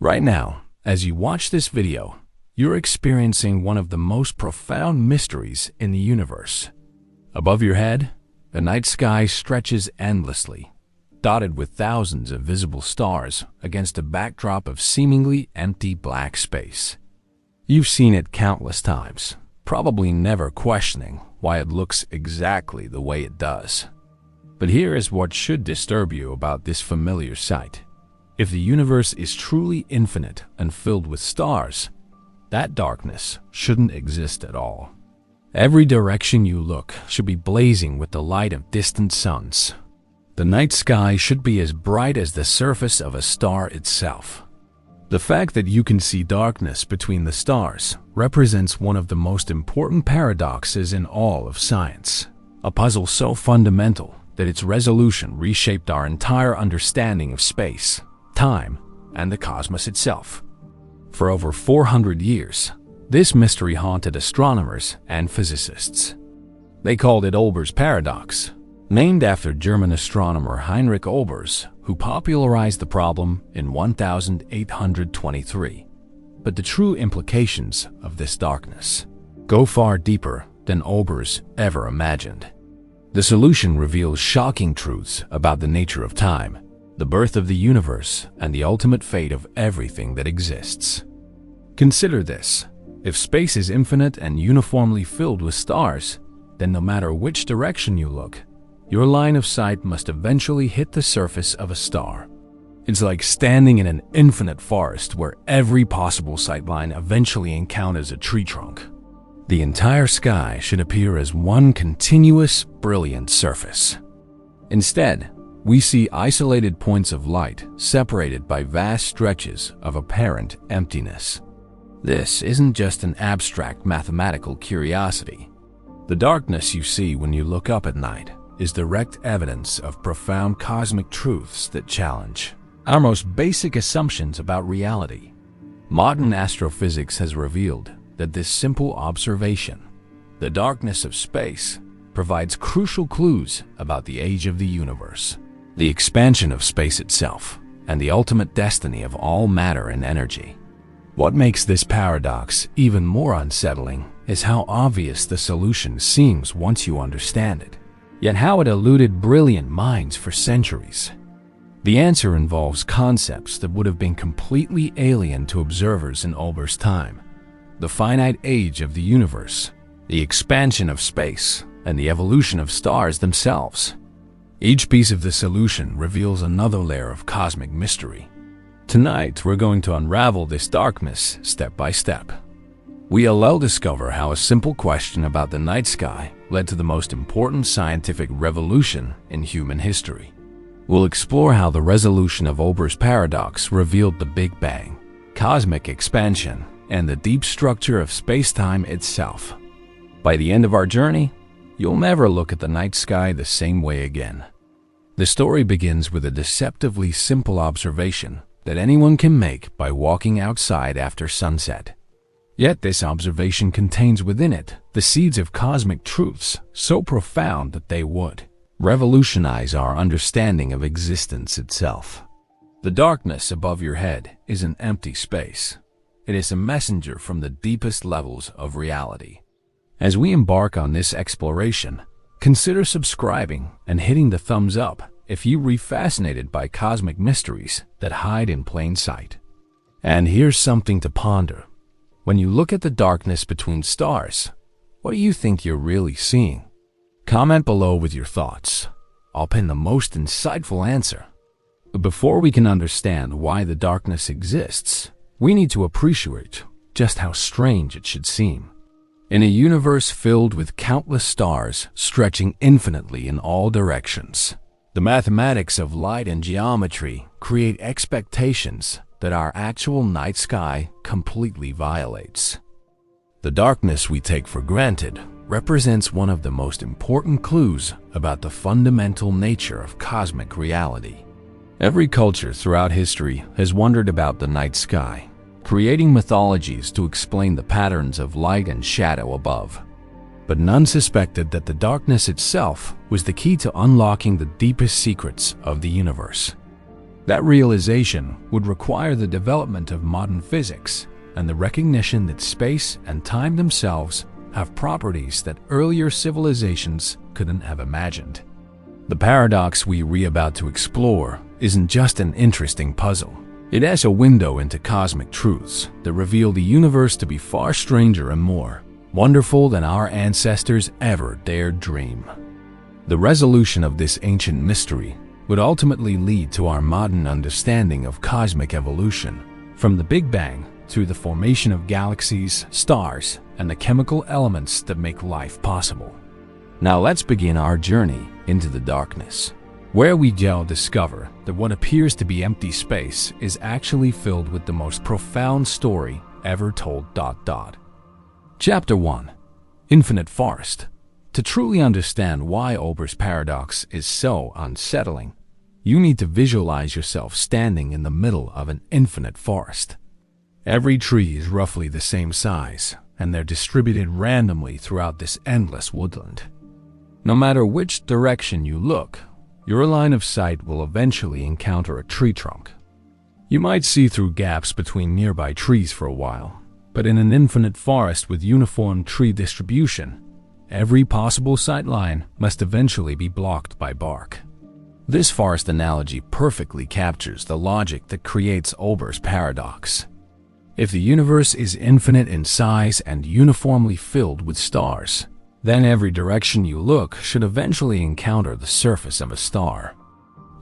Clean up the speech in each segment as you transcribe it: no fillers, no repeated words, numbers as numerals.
Right now, as you watch this video, you're experiencing one of the most profound mysteries in the universe. Above your head, the night sky stretches endlessly, dotted with thousands of visible stars against a backdrop of seemingly empty black space. You've seen it countless times, probably never questioning why it looks exactly the way it does. But here is what should disturb you about this familiar sight. If the universe is truly infinite and filled with stars, that darkness shouldn't exist at all. Every direction you look should be blazing with the light of distant suns. The night sky should be as bright as the surface of a star itself. The fact that you can see darkness between the stars represents one of the most important paradoxes in all of science, a puzzle so fundamental that its resolution reshaped our entire understanding of space, time, and the cosmos itself. For over 400 years, this mystery haunted astronomers and physicists. They called it Olbers Paradox, named after German astronomer Heinrich Olbers, who popularized the problem in 1823. But the true implications of this darkness go far deeper than Olbers ever imagined. The solution reveals shocking truths about the nature of time, the birth of the universe, and the ultimate fate of everything that exists. Consider this. If space is infinite and uniformly filled with stars, then no matter which direction you look, your line of sight must eventually hit the surface of a star. It's like standing in an infinite forest where every possible sightline eventually encounters a tree trunk. The entire sky should appear as one continuous, brilliant surface. Instead, we see isolated points of light separated by vast stretches of apparent emptiness. This isn't just an abstract mathematical curiosity. The darkness you see when you look up at night is direct evidence of profound cosmic truths that challenge our most basic assumptions about reality. Modern astrophysics has revealed that this simple observation, the darkness of space, provides crucial clues about the age of the universe, the expansion of space itself, and the ultimate destiny of all matter and energy. What makes this paradox even more unsettling is how obvious the solution seems once you understand it, yet how it eluded brilliant minds for centuries. The answer involves concepts that would have been completely alien to observers in Olbers' time: the finite age of the universe, the expansion of space, and the evolution of stars themselves. Each piece of the solution reveals another layer of cosmic mystery. Tonight, we're going to unravel this darkness step by step. We'll discover how a simple question about the night sky led to the most important scientific revolution in human history. We'll explore how the resolution of Olbers' paradox revealed the Big Bang, cosmic expansion, and the deep structure of space-time itself. By the end of our journey, you'll never look at the night sky the same way again. The story begins with a deceptively simple observation that anyone can make by walking outside after sunset. Yet this observation contains within it the seeds of cosmic truths so profound that they would revolutionize our understanding of existence itself. The darkness above your head is an empty space. It is a messenger from the deepest levels of reality. As we embark on this exploration, consider subscribing and hitting the thumbs up if you're fascinated by cosmic mysteries that hide in plain sight. And here's something to ponder. When you look at the darkness between stars, what do you think you're really seeing? Comment below with your thoughts. I'll pin the most insightful answer. But before we can understand why the darkness exists, we need to appreciate just how strange it should seem. In a universe filled with countless stars stretching infinitely in all directions, the mathematics of light and geometry create expectations that our actual night sky completely violates. The darkness we take for granted represents one of the most important clues about the fundamental nature of cosmic reality. Every culture throughout history has wondered about the night sky, creating mythologies to explain the patterns of light and shadow above. But none suspected that the darkness itself was the key to unlocking the deepest secrets of the universe. That realization would require the development of modern physics and the recognition that space and time themselves have properties that earlier civilizations couldn't have imagined. The paradox we're about to explore isn't just an interesting puzzle. It has a window into cosmic truths that reveal the universe to be far stranger and more wonderful than our ancestors ever dared dream. The resolution of this ancient mystery would ultimately lead to our modern understanding of cosmic evolution, from the Big Bang to the formation of galaxies, stars, and the chemical elements that make life possible. Now let's begin our journey into the darkness, where we shall discover that what appears to be empty space is actually filled with the most profound story ever told. Chapter 1. Infinite Forest. To truly understand why Olbers Paradox is so unsettling, you need to visualize yourself standing in the middle of an infinite forest. Every tree is roughly the same size, and they're distributed randomly throughout this endless woodland. No matter which direction you look, your line of sight will eventually encounter a tree trunk. You might see through gaps between nearby trees for a while, but in an infinite forest with uniform tree distribution, every possible sight line must eventually be blocked by bark. This forest analogy perfectly captures the logic that creates Olbers' Paradox. If the universe is infinite in size and uniformly filled with stars, then every direction you look should eventually encounter the surface of a star.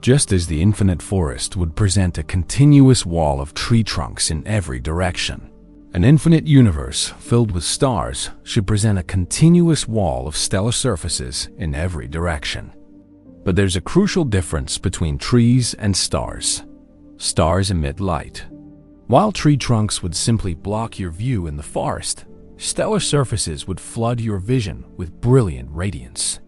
Just as the infinite forest would present a continuous wall of tree trunks in every direction, an infinite universe filled with stars should present a continuous wall of stellar surfaces in every direction. But there's a crucial difference between trees and stars. Stars emit light. While tree trunks would simply block your view in the forest, stellar surfaces would flood your vision with brilliant radiance.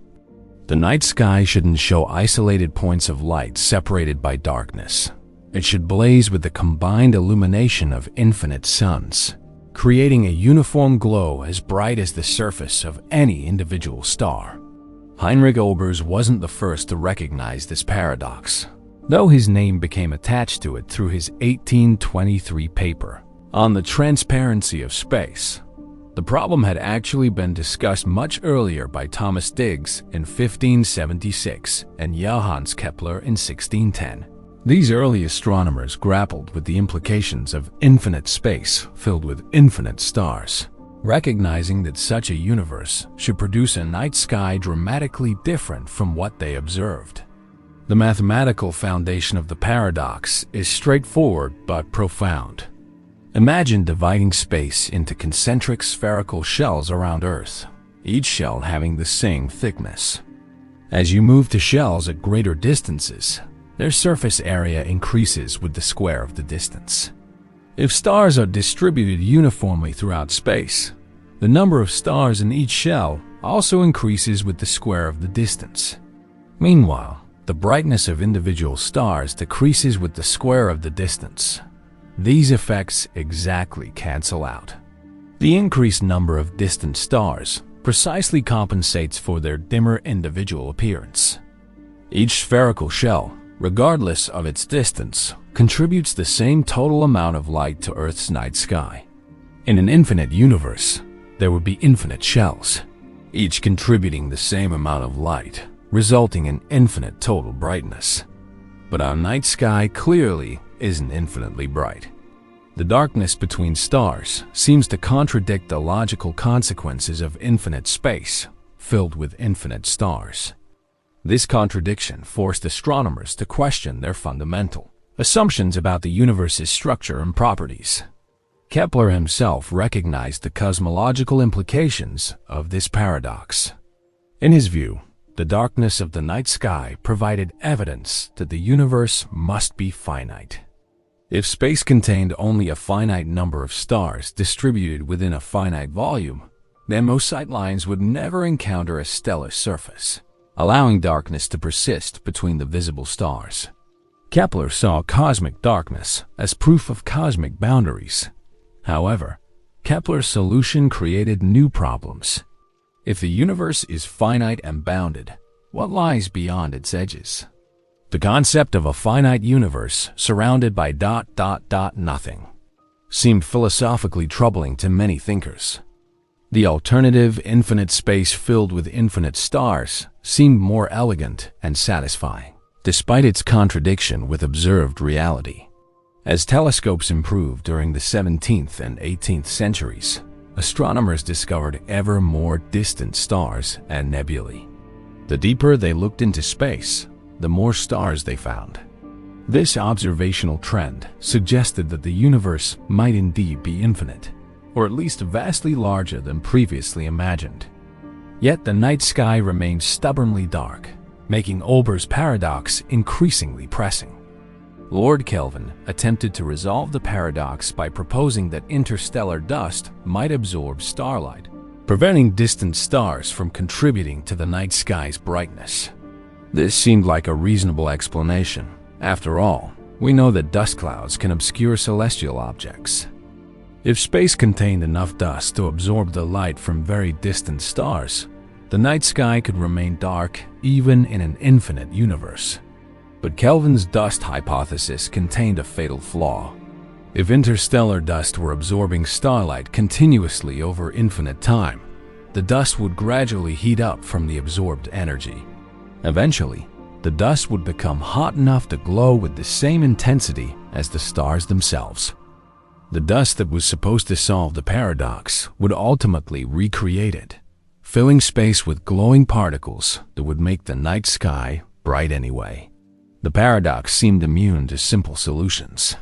The night sky shouldn't show isolated points of light separated by darkness. It should blaze with the combined illumination of infinite suns, creating a uniform glow as bright as the surface of any individual star. Heinrich Olbers wasn't the first to recognize this paradox, though his name became attached to it through his 1823 paper on the transparency of space. The problem had actually been discussed much earlier by Thomas Digges in 1576 and Johannes Kepler in 1610. These early astronomers grappled with the implications of infinite space filled with infinite stars, recognizing that such a universe should produce a night sky dramatically different from what they observed. The mathematical foundation of the paradox is straightforward but profound. Imagine dividing space into concentric spherical shells around Earth, each shell having the same thickness. As you move to shells at greater distances, their surface area increases with the square of the distance. If stars are distributed uniformly throughout space, the number of stars in each shell also increases with the square of the distance. Meanwhile, the brightness of individual stars decreases with the square of the distance. These effects exactly cancel out. The increased number of distant stars precisely compensates for their dimmer individual appearance. Each spherical shell, regardless of its distance, contributes the same total amount of light to Earth's night sky. In an infinite universe, there would be infinite shells, each contributing the same amount of light, resulting in infinite total brightness. But our night sky clearly isn't infinitely bright. The darkness between stars seems to contradict the logical consequences of infinite space filled with infinite stars. This contradiction forced astronomers to question their fundamental assumptions about the universe's structure and properties. Kepler himself recognized the cosmological implications of this paradox. In his view, the darkness of the night sky provided evidence that the universe must be finite. If space contained only a finite number of stars distributed within a finite volume, then most sightlines would never encounter a stellar surface, allowing darkness to persist between the visible stars. Kepler saw cosmic darkness as proof of cosmic boundaries. However, Kepler's solution created new problems. If the universe is finite and bounded, what lies beyond its edges? The concept of a finite universe surrounded by nothing seemed philosophically troubling to many thinkers. The alternative infinite space filled with infinite stars seemed more elegant and satisfying, despite its contradiction with observed reality. As telescopes improved during the 17th and 18th centuries, astronomers discovered ever more distant stars and nebulae. The deeper they looked into space, the more stars they found. This observational trend suggested that the universe might indeed be infinite, or at least vastly larger than previously imagined. Yet the night sky remained stubbornly dark, making Olbers' paradox increasingly pressing. Lord Kelvin attempted to resolve the paradox by proposing that interstellar dust might absorb starlight, preventing distant stars from contributing to the night sky's brightness. This seemed like a reasonable explanation. After all, we know that dust clouds can obscure celestial objects. If space contained enough dust to absorb the light from very distant stars, the night sky could remain dark even in an infinite universe. But Kelvin's dust hypothesis contained a fatal flaw. If interstellar dust were absorbing starlight continuously over infinite time, the dust would gradually heat up from the absorbed energy. Eventually, the dust would become hot enough to glow with the same intensity as the stars themselves. The dust that was supposed to solve the paradox would ultimately recreate it, filling space with glowing particles that would make the night sky bright anyway. The paradox seemed immune to simple solutions.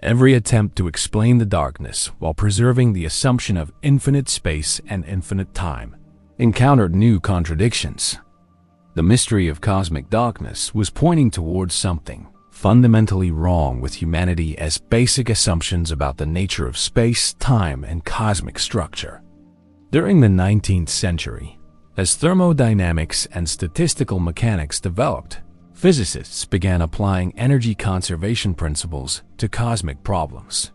Every attempt to explain the darkness while preserving the assumption of infinite space and infinite time encountered new contradictions. The mystery of cosmic darkness was pointing towards something fundamentally wrong with humanity as basic assumptions about the nature of space, time, and cosmic structure. During the 19th century, as thermodynamics and statistical mechanics developed, physicists began applying energy conservation principles to cosmic problems.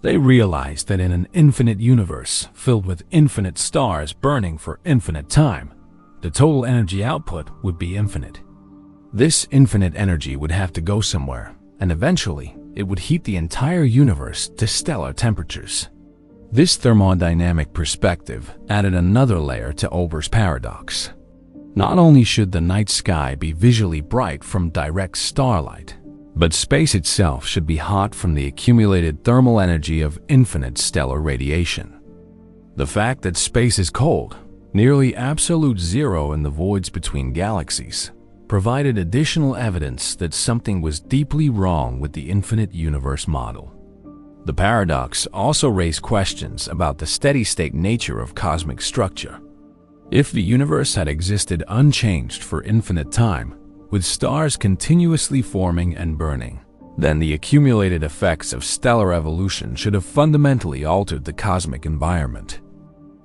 They realized that in an infinite universe filled with infinite stars burning for infinite time, the total energy output would be infinite. This infinite energy would have to go somewhere, and eventually it would heat the entire universe to stellar temperatures. This thermodynamic perspective added another layer to Olbers' paradox. Not only should the night sky be visually bright from direct starlight, but space itself should be hot from the accumulated thermal energy of infinite stellar radiation. The fact that space is cold, nearly absolute zero in the voids between galaxies, provided additional evidence that something was deeply wrong with the infinite universe model. The paradox also raised questions about the steady-state nature of cosmic structure. If the universe had existed unchanged for infinite time, with stars continuously forming and burning, then the accumulated effects of stellar evolution should have fundamentally altered the cosmic environment.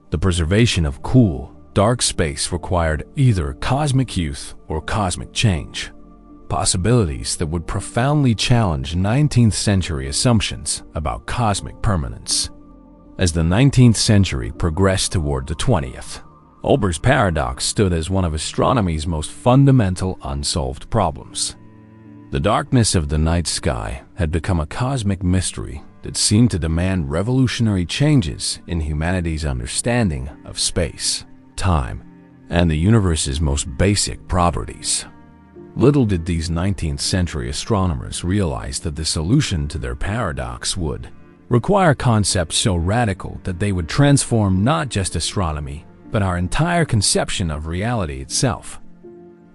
The preservation of cool, dark space required either cosmic youth or cosmic change, possibilities that would profoundly challenge 19th century assumptions about cosmic permanence. As the 19th century progressed toward the 20th, Olbers' paradox stood as one of astronomy's most fundamental unsolved problems. The darkness of the night sky had become a cosmic mystery that seemed to demand revolutionary changes in humanity's understanding of space, time, and the universe's most basic properties. Little did these 19th century astronomers realize that the solution to their paradox would require concepts so radical that they would transform not just astronomy, but our entire conception of reality itself.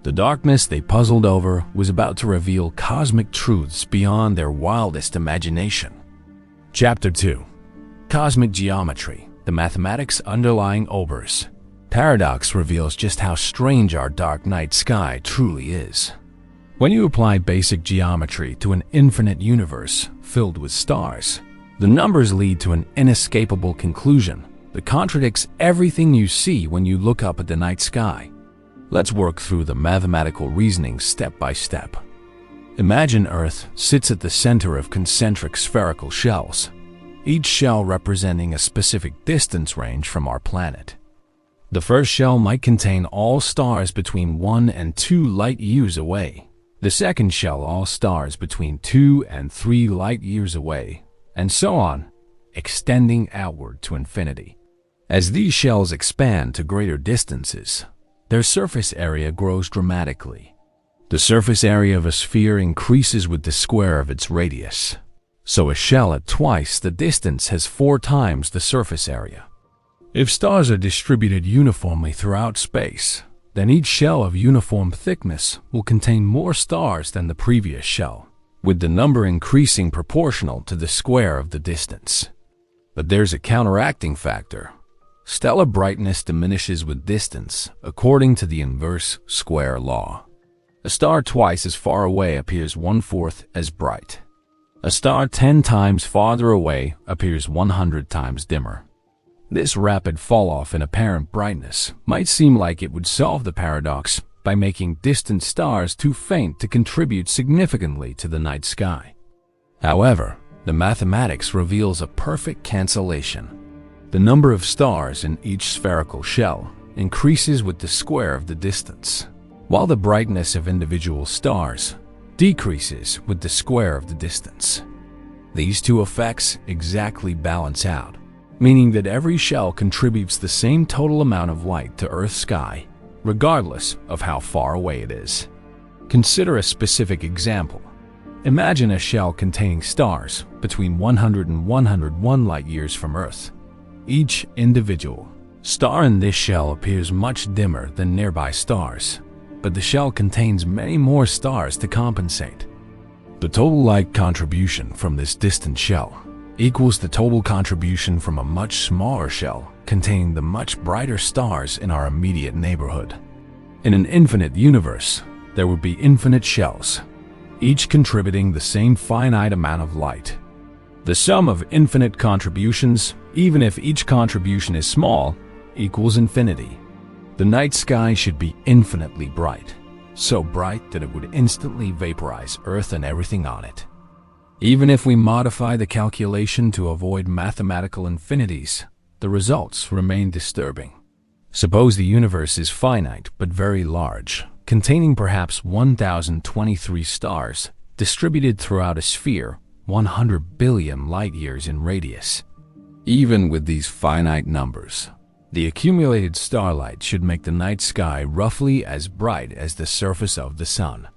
The darkness they puzzled over was about to reveal cosmic truths beyond their wildest imagination. Chapter 2. Cosmic Geometry, the Mathematics Underlying Olbers' Paradox reveals just how strange our dark night sky truly is. When you apply basic geometry to an infinite universe filled with stars, the numbers lead to an inescapable conclusion that contradicts everything you see when you look up at the night sky. Let's work through the mathematical reasoning step by step. Imagine Earth sits at the center of concentric spherical shells, each shell representing a specific distance range from our planet. The first shell might contain all stars between 1 and 2 light years away. The The second shell all stars between 2 and 3 light years away, and so on, extending outward to infinity. As these shells expand to greater distances, their surface area grows dramatically. The surface area of a sphere increases with the square of its radius, so a shell at twice the distance has 4 times the surface area. If stars are distributed uniformly throughout space, then each shell of uniform thickness will contain more stars than the previous shell, with the number increasing proportional to the square of the distance. But there's a counteracting factor. Stellar brightness diminishes with distance according to the inverse square law. A star twice as far away appears 1/4 as bright. A star 10 times farther away appears 100 times dimmer. This rapid fall-off in apparent brightness might seem like it would solve the paradox by making distant stars too faint to contribute significantly to the night sky. However, the mathematics reveals a perfect cancellation. The number of stars in each spherical shell increases with the square of the distance, while the brightness of individual stars decreases with the square of the distance. These two effects exactly balance out, meaning that every shell contributes the same total amount of light to Earth's sky, regardless of how far away it is. Consider a specific example. Imagine a shell containing stars between 100 and 101 light-years from Earth. Each individual star in this shell appears much dimmer than nearby stars, but the shell contains many more stars to compensate. The total light contribution from this distant shell equals the total contribution from a much smaller shell containing the much brighter stars in our immediate neighborhood. In an infinite universe, there would be infinite shells, each contributing the same finite amount of light. The sum of infinite contributions, even if each contribution is small, equals infinity. The night sky should be infinitely bright, so bright that it would instantly vaporize Earth and everything on it. Even if we modify the calculation to avoid mathematical infinities, the results remain disturbing. Suppose the universe is finite but very large, containing perhaps 1,023 stars distributed throughout a sphere 100 billion light-years in radius. Even with these finite numbers, the accumulated starlight should make the night sky roughly as bright as the surface of the sun.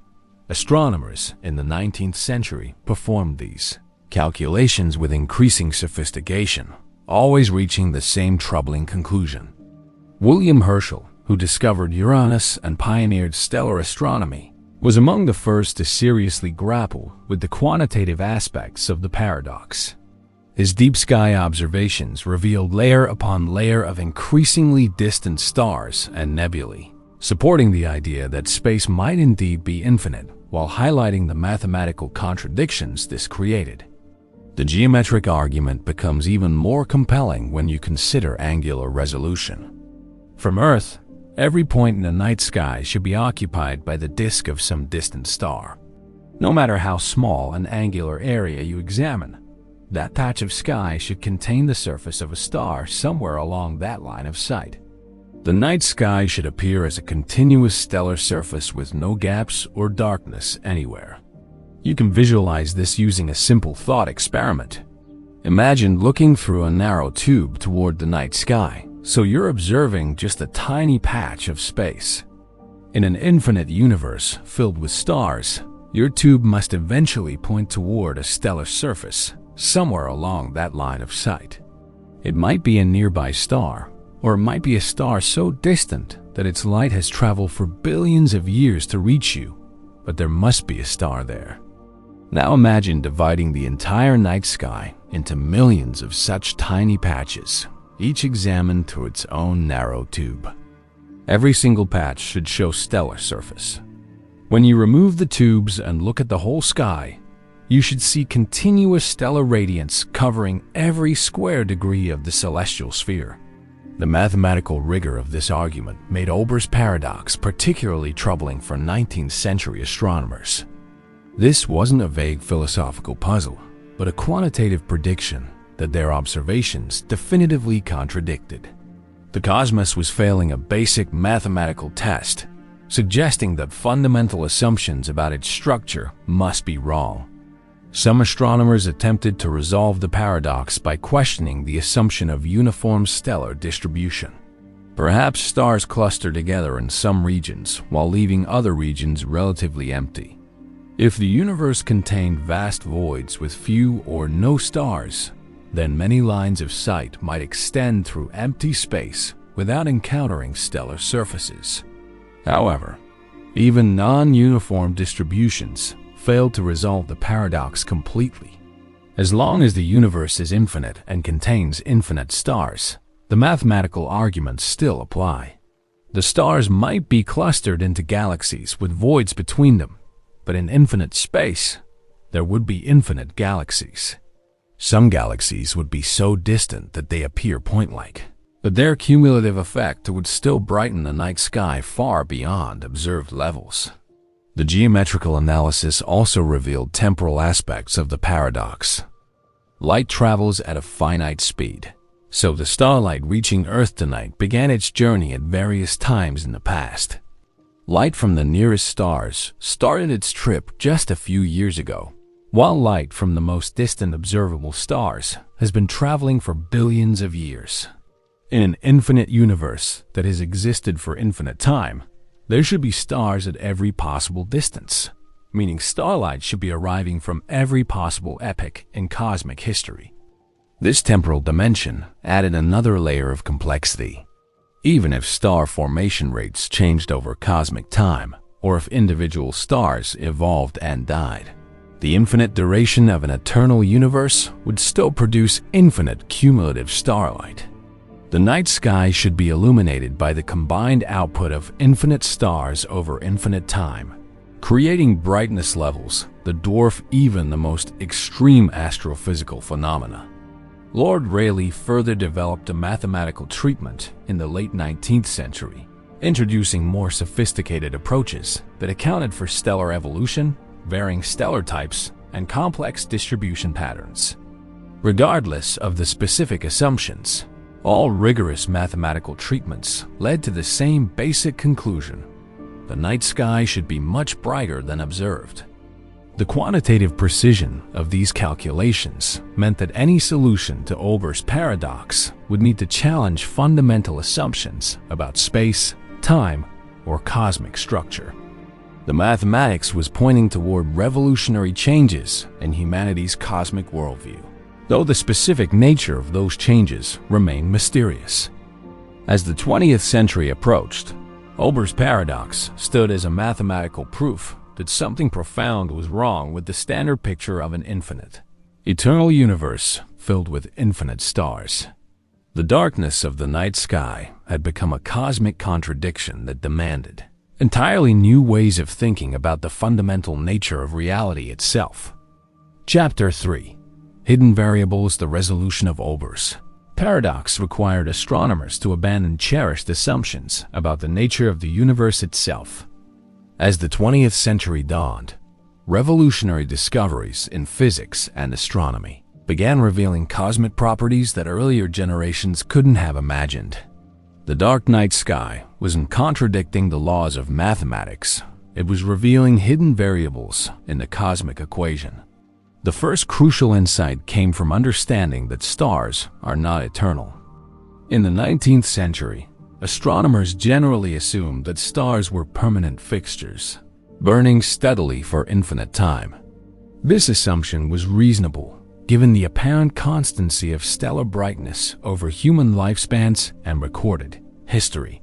Astronomers in the 19th century performed these calculations with increasing sophistication, always reaching the same troubling conclusion. William Herschel, who discovered Uranus and pioneered stellar astronomy, was among the first to seriously grapple with the quantitative aspects of the paradox. His deep sky observations revealed layer upon layer of increasingly distant stars and nebulae, supporting the idea that space might indeed be infinite, while highlighting the mathematical contradictions this created. The geometric argument becomes even more compelling when you consider angular resolution. From Earth, every point in the night sky should be occupied by the disk of some distant star. No matter how small an angular area you examine, that patch of sky should contain the surface of a star somewhere along that line of sight. The night sky should appear as a continuous stellar surface with no gaps or darkness anywhere. You can visualize this using a simple thought experiment. Imagine looking through a narrow tube toward the night sky, so you're observing just a tiny patch of space. In an infinite universe filled with stars, your tube must eventually point toward a stellar surface somewhere along that line of sight. It might be a nearby star, or it might be a star so distant that its light has traveled for billions of years to reach you, but there must be a star there. Now imagine dividing the entire night sky into millions of such tiny patches, each examined through its own narrow tube. Every single patch should show stellar surface. When you remove the tubes and look at the whole sky, you should see continuous stellar radiance covering every square degree of the celestial sphere. The mathematical rigor of this argument made Olbers Paradox particularly troubling for 19th century astronomers. This wasn't a vague philosophical puzzle, but a quantitative prediction that their observations definitively contradicted. The cosmos was failing a basic mathematical test, suggesting that fundamental assumptions about its structure must be wrong. Some astronomers attempted to resolve the paradox by questioning the assumption of uniform stellar distribution. Perhaps stars cluster together in some regions while leaving other regions relatively empty. If the universe contained vast voids with few or no stars, then many lines of sight might extend through empty space without encountering stellar surfaces. However, even non-uniform distributions failed to resolve the paradox completely. As long as the universe is infinite and contains infinite stars, the mathematical arguments still apply. The stars might be clustered into galaxies with voids between them, but in infinite space, there would be infinite galaxies. Some galaxies would be so distant that they appear point-like, but their cumulative effect would still brighten the night sky far beyond observed levels. The geometrical analysis also revealed temporal aspects of the paradox. Light travels at a finite speed, so the starlight reaching Earth tonight began its journey at various times in the past. Light from the nearest stars started its trip just a few years ago, while light from the most distant observable stars has been traveling for billions of years. In an infinite universe that has existed for infinite time, there should be stars at every possible distance, meaning starlight should be arriving from every possible epoch in cosmic history. This temporal dimension added another layer of complexity. Even if star formation rates changed over cosmic time, or if individual stars evolved and died, the infinite duration of an eternal universe would still produce infinite cumulative starlight. The night sky should be illuminated by the combined output of infinite stars over infinite time, creating brightness levels that dwarf even the most extreme astrophysical phenomena. Lord Rayleigh further developed a mathematical treatment in the late 19th century, introducing more sophisticated approaches that accounted for stellar evolution, varying stellar types, and complex distribution patterns. Regardless of the specific assumptions, all rigorous mathematical treatments led to the same basic conclusion: the night sky should be much brighter than observed. The quantitative precision of these calculations meant that any solution to Olbers Paradox would need to challenge fundamental assumptions about space, time, or cosmic structure. The mathematics was pointing toward revolutionary changes in humanity's cosmic worldview, though the specific nature of those changes remained mysterious. As the 20th century approached, Olbers Paradox stood as a mathematical proof that something profound was wrong with the standard picture of an infinite, eternal universe filled with infinite stars. The darkness of the night sky had become a cosmic contradiction that demanded entirely new ways of thinking about the fundamental nature of reality itself. Chapter 3. Hidden Variables: The Resolution of Olbers Paradox required astronomers to abandon cherished assumptions about the nature of the universe itself. As the 20th century dawned, revolutionary discoveries in physics and astronomy began revealing cosmic properties that earlier generations couldn't have imagined. The dark night sky wasn't contradicting the laws of mathematics, it was revealing hidden variables in the cosmic equation. The first crucial insight came from understanding that stars are not eternal. In the 19th century, astronomers generally assumed that stars were permanent fixtures, burning steadily for infinite time. This assumption was reasonable, given the apparent constancy of stellar brightness over human lifespans and recorded history.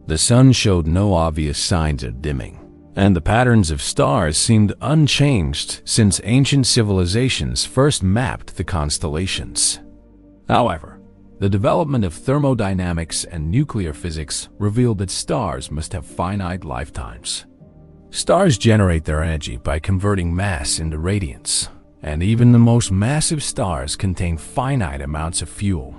The sun showed no obvious signs of dimming, and the patterns of stars seemed unchanged since ancient civilizations first mapped the constellations. However, the development of thermodynamics and nuclear physics revealed that stars must have finite lifetimes. Stars generate their energy by converting mass into radiance, and even the most massive stars contain finite amounts of fuel.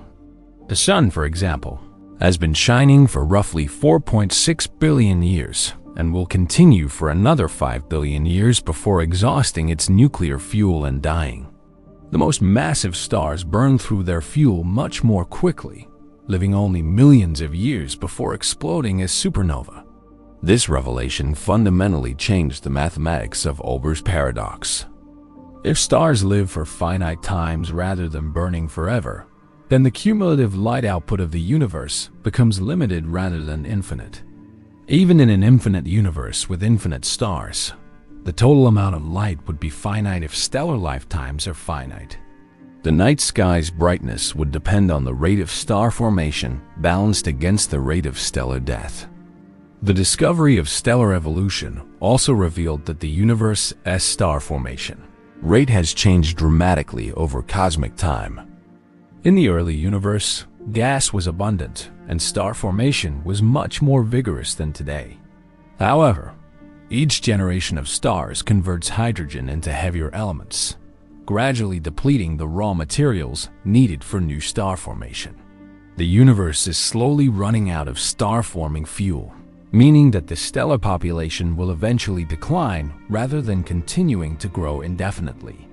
The sun, for example, has been shining for roughly 4.6 billion years and will continue for another 5 billion years before exhausting its nuclear fuel and dying. The most massive stars burn through their fuel much more quickly, living only millions of years before exploding as supernova. This revelation fundamentally changed the mathematics of Olbers' paradox. If stars live for finite times rather than burning forever, then the cumulative light output of the universe becomes limited rather than infinite. Even in an infinite universe with infinite stars, the total amount of light would be finite if stellar lifetimes are finite. The night sky's brightness would depend on the rate of star formation balanced against the rate of stellar death. The discovery of stellar evolution also revealed that the universe's star formation rate has changed dramatically over cosmic time. In the early universe, gas was abundant and star formation was much more vigorous than today. However, each generation of stars converts hydrogen into heavier elements, gradually depleting the raw materials needed for new star formation. The universe is slowly running out of star-forming fuel, meaning that the stellar population will eventually decline rather than continuing to grow indefinitely.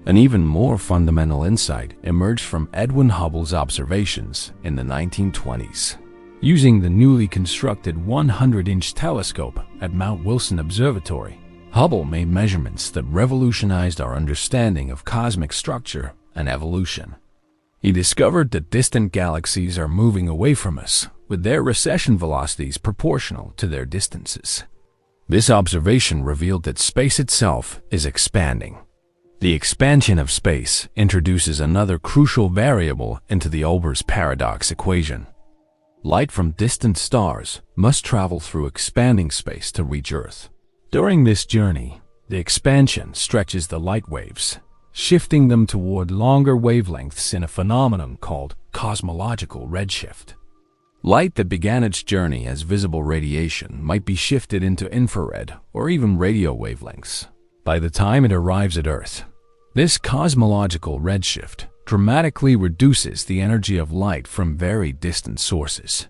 An even more fundamental insight emerged from Edwin Hubble's observations in the 1920s. Using the newly constructed 100-inch telescope at Mount Wilson Observatory, Hubble made measurements that revolutionized our understanding of cosmic structure and evolution. He discovered that distant galaxies are moving away from us, with their recession velocities proportional to their distances. This observation revealed that space itself is expanding. The expansion of space introduces another crucial variable into the Olbers Paradox equation. Light from distant stars must travel through expanding space to reach Earth. During this journey, the expansion stretches the light waves, shifting them toward longer wavelengths in a phenomenon called cosmological redshift. Light that began its journey as visible radiation might be shifted into infrared or even radio wavelengths by the time it arrives at Earth. This cosmological redshift dramatically reduces the energy of light from very distant sources.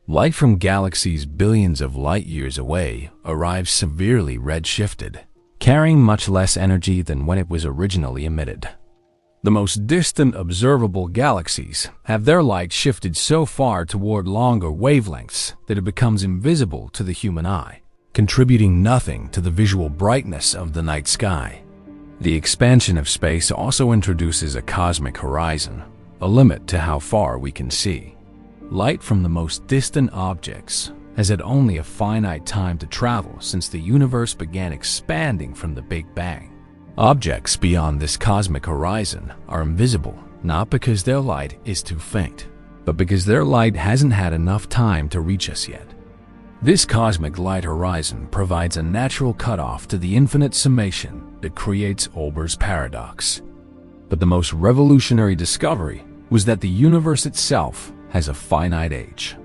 Light from galaxies billions of light years away arrives severely redshifted, carrying much less energy than when it was originally emitted. The most distant observable galaxies have their light shifted so far toward longer wavelengths that it becomes invisible to the human eye, contributing nothing to the visual brightness of the night sky. The expansion of space also introduces a cosmic horizon, a limit to how far we can see. Light from the most distant objects has had only a finite time to travel since the universe began expanding from the Big Bang. Objects beyond this cosmic horizon are invisible, not because their light is too faint, but because their light hasn't had enough time to reach us yet. This cosmic light horizon provides a natural cutoff to the infinite summation that creates Olbers' paradox. But the most revolutionary discovery was that the universe itself has a finite age.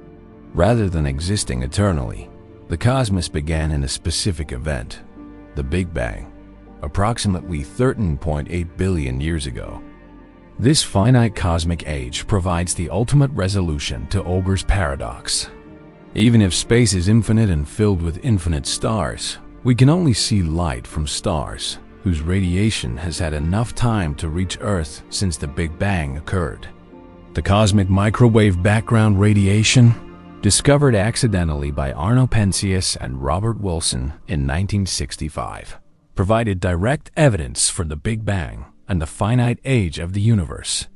Rather than existing eternally, the cosmos began in a specific event, the Big Bang, approximately 13.8 billion years ago. This finite cosmic age provides the ultimate resolution to Olbers' paradox. Even if space is infinite and filled with infinite stars, we can only see light from stars whose radiation has had enough time to reach Earth since the Big Bang occurred. The cosmic microwave background radiation, discovered accidentally by Arno Penzias and Robert Wilson in 1965, provided direct evidence for the Big Bang and the finite age of the universe.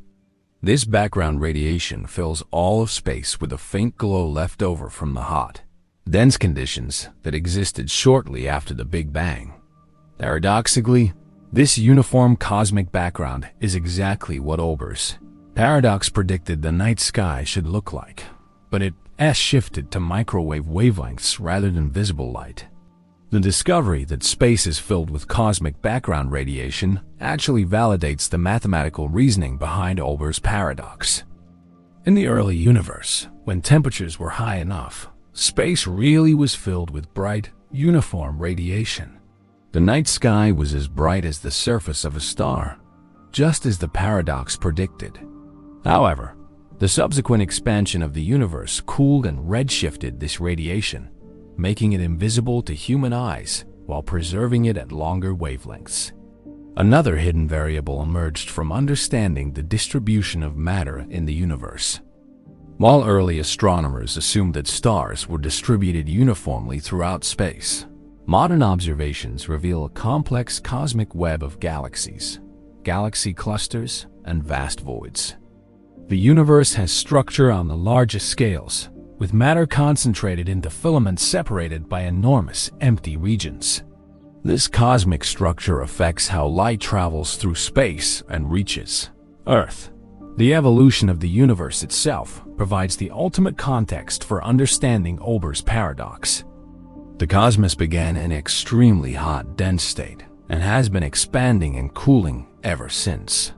This background radiation fills all of space with a faint glow left over from the hot, dense conditions that existed shortly after the Big Bang. Paradoxically, this uniform cosmic background is exactly what Olbers' paradox predicted the night sky should look like, but it has shifted to microwave wavelengths rather than visible light. The discovery that space is filled with cosmic background radiation actually validates the mathematical reasoning behind Olbers' paradox. In the early universe, when temperatures were high enough, space really was filled with bright, uniform radiation. The night sky was as bright as the surface of a star, just as the paradox predicted. However, the subsequent expansion of the universe cooled and redshifted this radiation, making it invisible to human eyes while preserving it at longer wavelengths. Another hidden variable emerged from understanding the distribution of matter in the universe. While early astronomers assumed that stars were distributed uniformly throughout space, modern observations reveal a complex cosmic web of galaxies, galaxy clusters, and vast voids. The universe has structure on the largest scales, with matter concentrated into filaments separated by enormous empty regions. This cosmic structure affects how light travels through space and reaches Earth. The evolution of the universe itself provides the ultimate context for understanding Olbers Paradox. The cosmos began in an extremely hot, dense state and has been expanding and cooling ever since.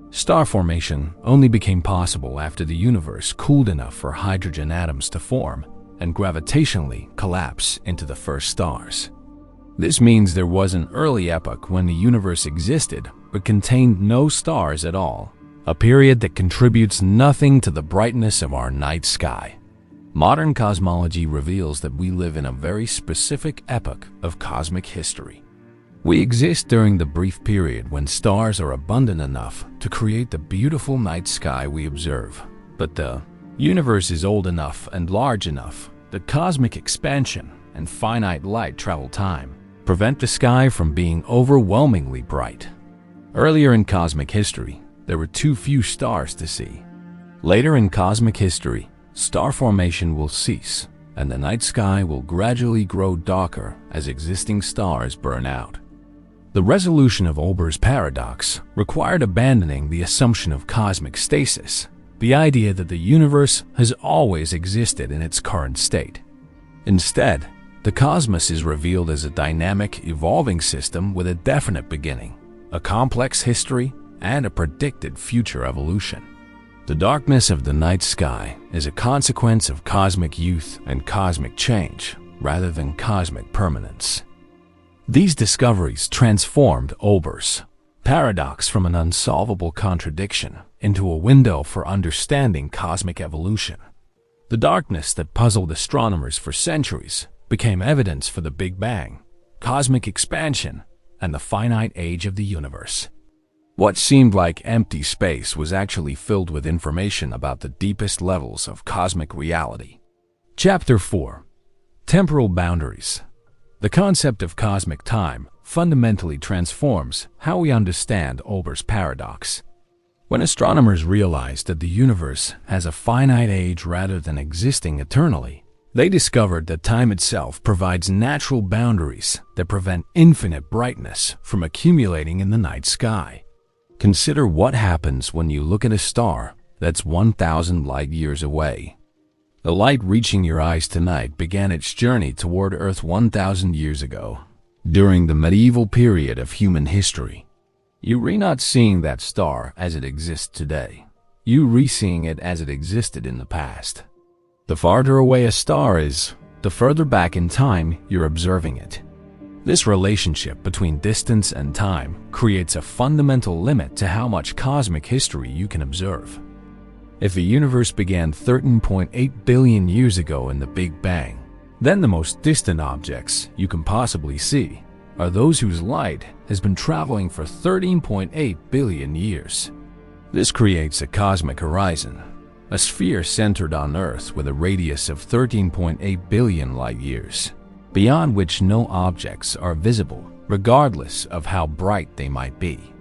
Star formation only became possible after the universe cooled enough for hydrogen atoms to form and gravitationally collapse into the first stars. This means there was an early epoch when the universe existed but contained no stars at all, a period that contributes nothing to the brightness of our night sky. Modern cosmology reveals that we live in a very specific epoch of cosmic history. We exist during the brief period when stars are abundant enough to create the beautiful night sky we observe. But the universe is old enough and large enough that cosmic expansion and finite light travel time prevent the sky from being overwhelmingly bright. Earlier in cosmic history, there were too few stars to see. Later in cosmic history, star formation will cease, and the night sky will gradually grow darker as existing stars burn out. The resolution of Olbers' paradox required abandoning the assumption of cosmic stasis, the idea that the universe has always existed in its current state. Instead, the cosmos is revealed as a dynamic, evolving system with a definite beginning, a complex history, and a predicted future evolution. The darkness of the night sky is a consequence of cosmic youth and cosmic change, rather than cosmic permanence. These discoveries transformed Olbers' paradox from an unsolvable contradiction into a window for understanding cosmic evolution. The darkness that puzzled astronomers for centuries became evidence for the Big Bang, cosmic expansion, and the finite age of the universe. What seemed like empty space was actually filled with information about the deepest levels of cosmic reality. Chapter 4. Temporal Boundaries. The concept of cosmic time fundamentally transforms how we understand Olbers' paradox. When astronomers realized that the universe has a finite age rather than existing eternally, they discovered that time itself provides natural boundaries that prevent infinite brightness from accumulating in the night sky. Consider what happens when you look at a star that's 1,000 light years away. The light reaching your eyes tonight began its journey toward Earth 1,000 years ago, during the medieval period of human history. You re-not seeing that star as it exists today. You re-seeing it as it existed in the past. The farther away a star is, the further back in time you're observing it. This relationship between distance and time creates a fundamental limit to how much cosmic history you can observe. If the universe began 13.8 billion years ago in the Big Bang, then the most distant objects you can possibly see are those whose light has been traveling for 13.8 billion years. This creates a cosmic horizon, a sphere centered on Earth with a radius of 13.8 billion light years, beyond which no objects are visible, regardless of how bright they might be.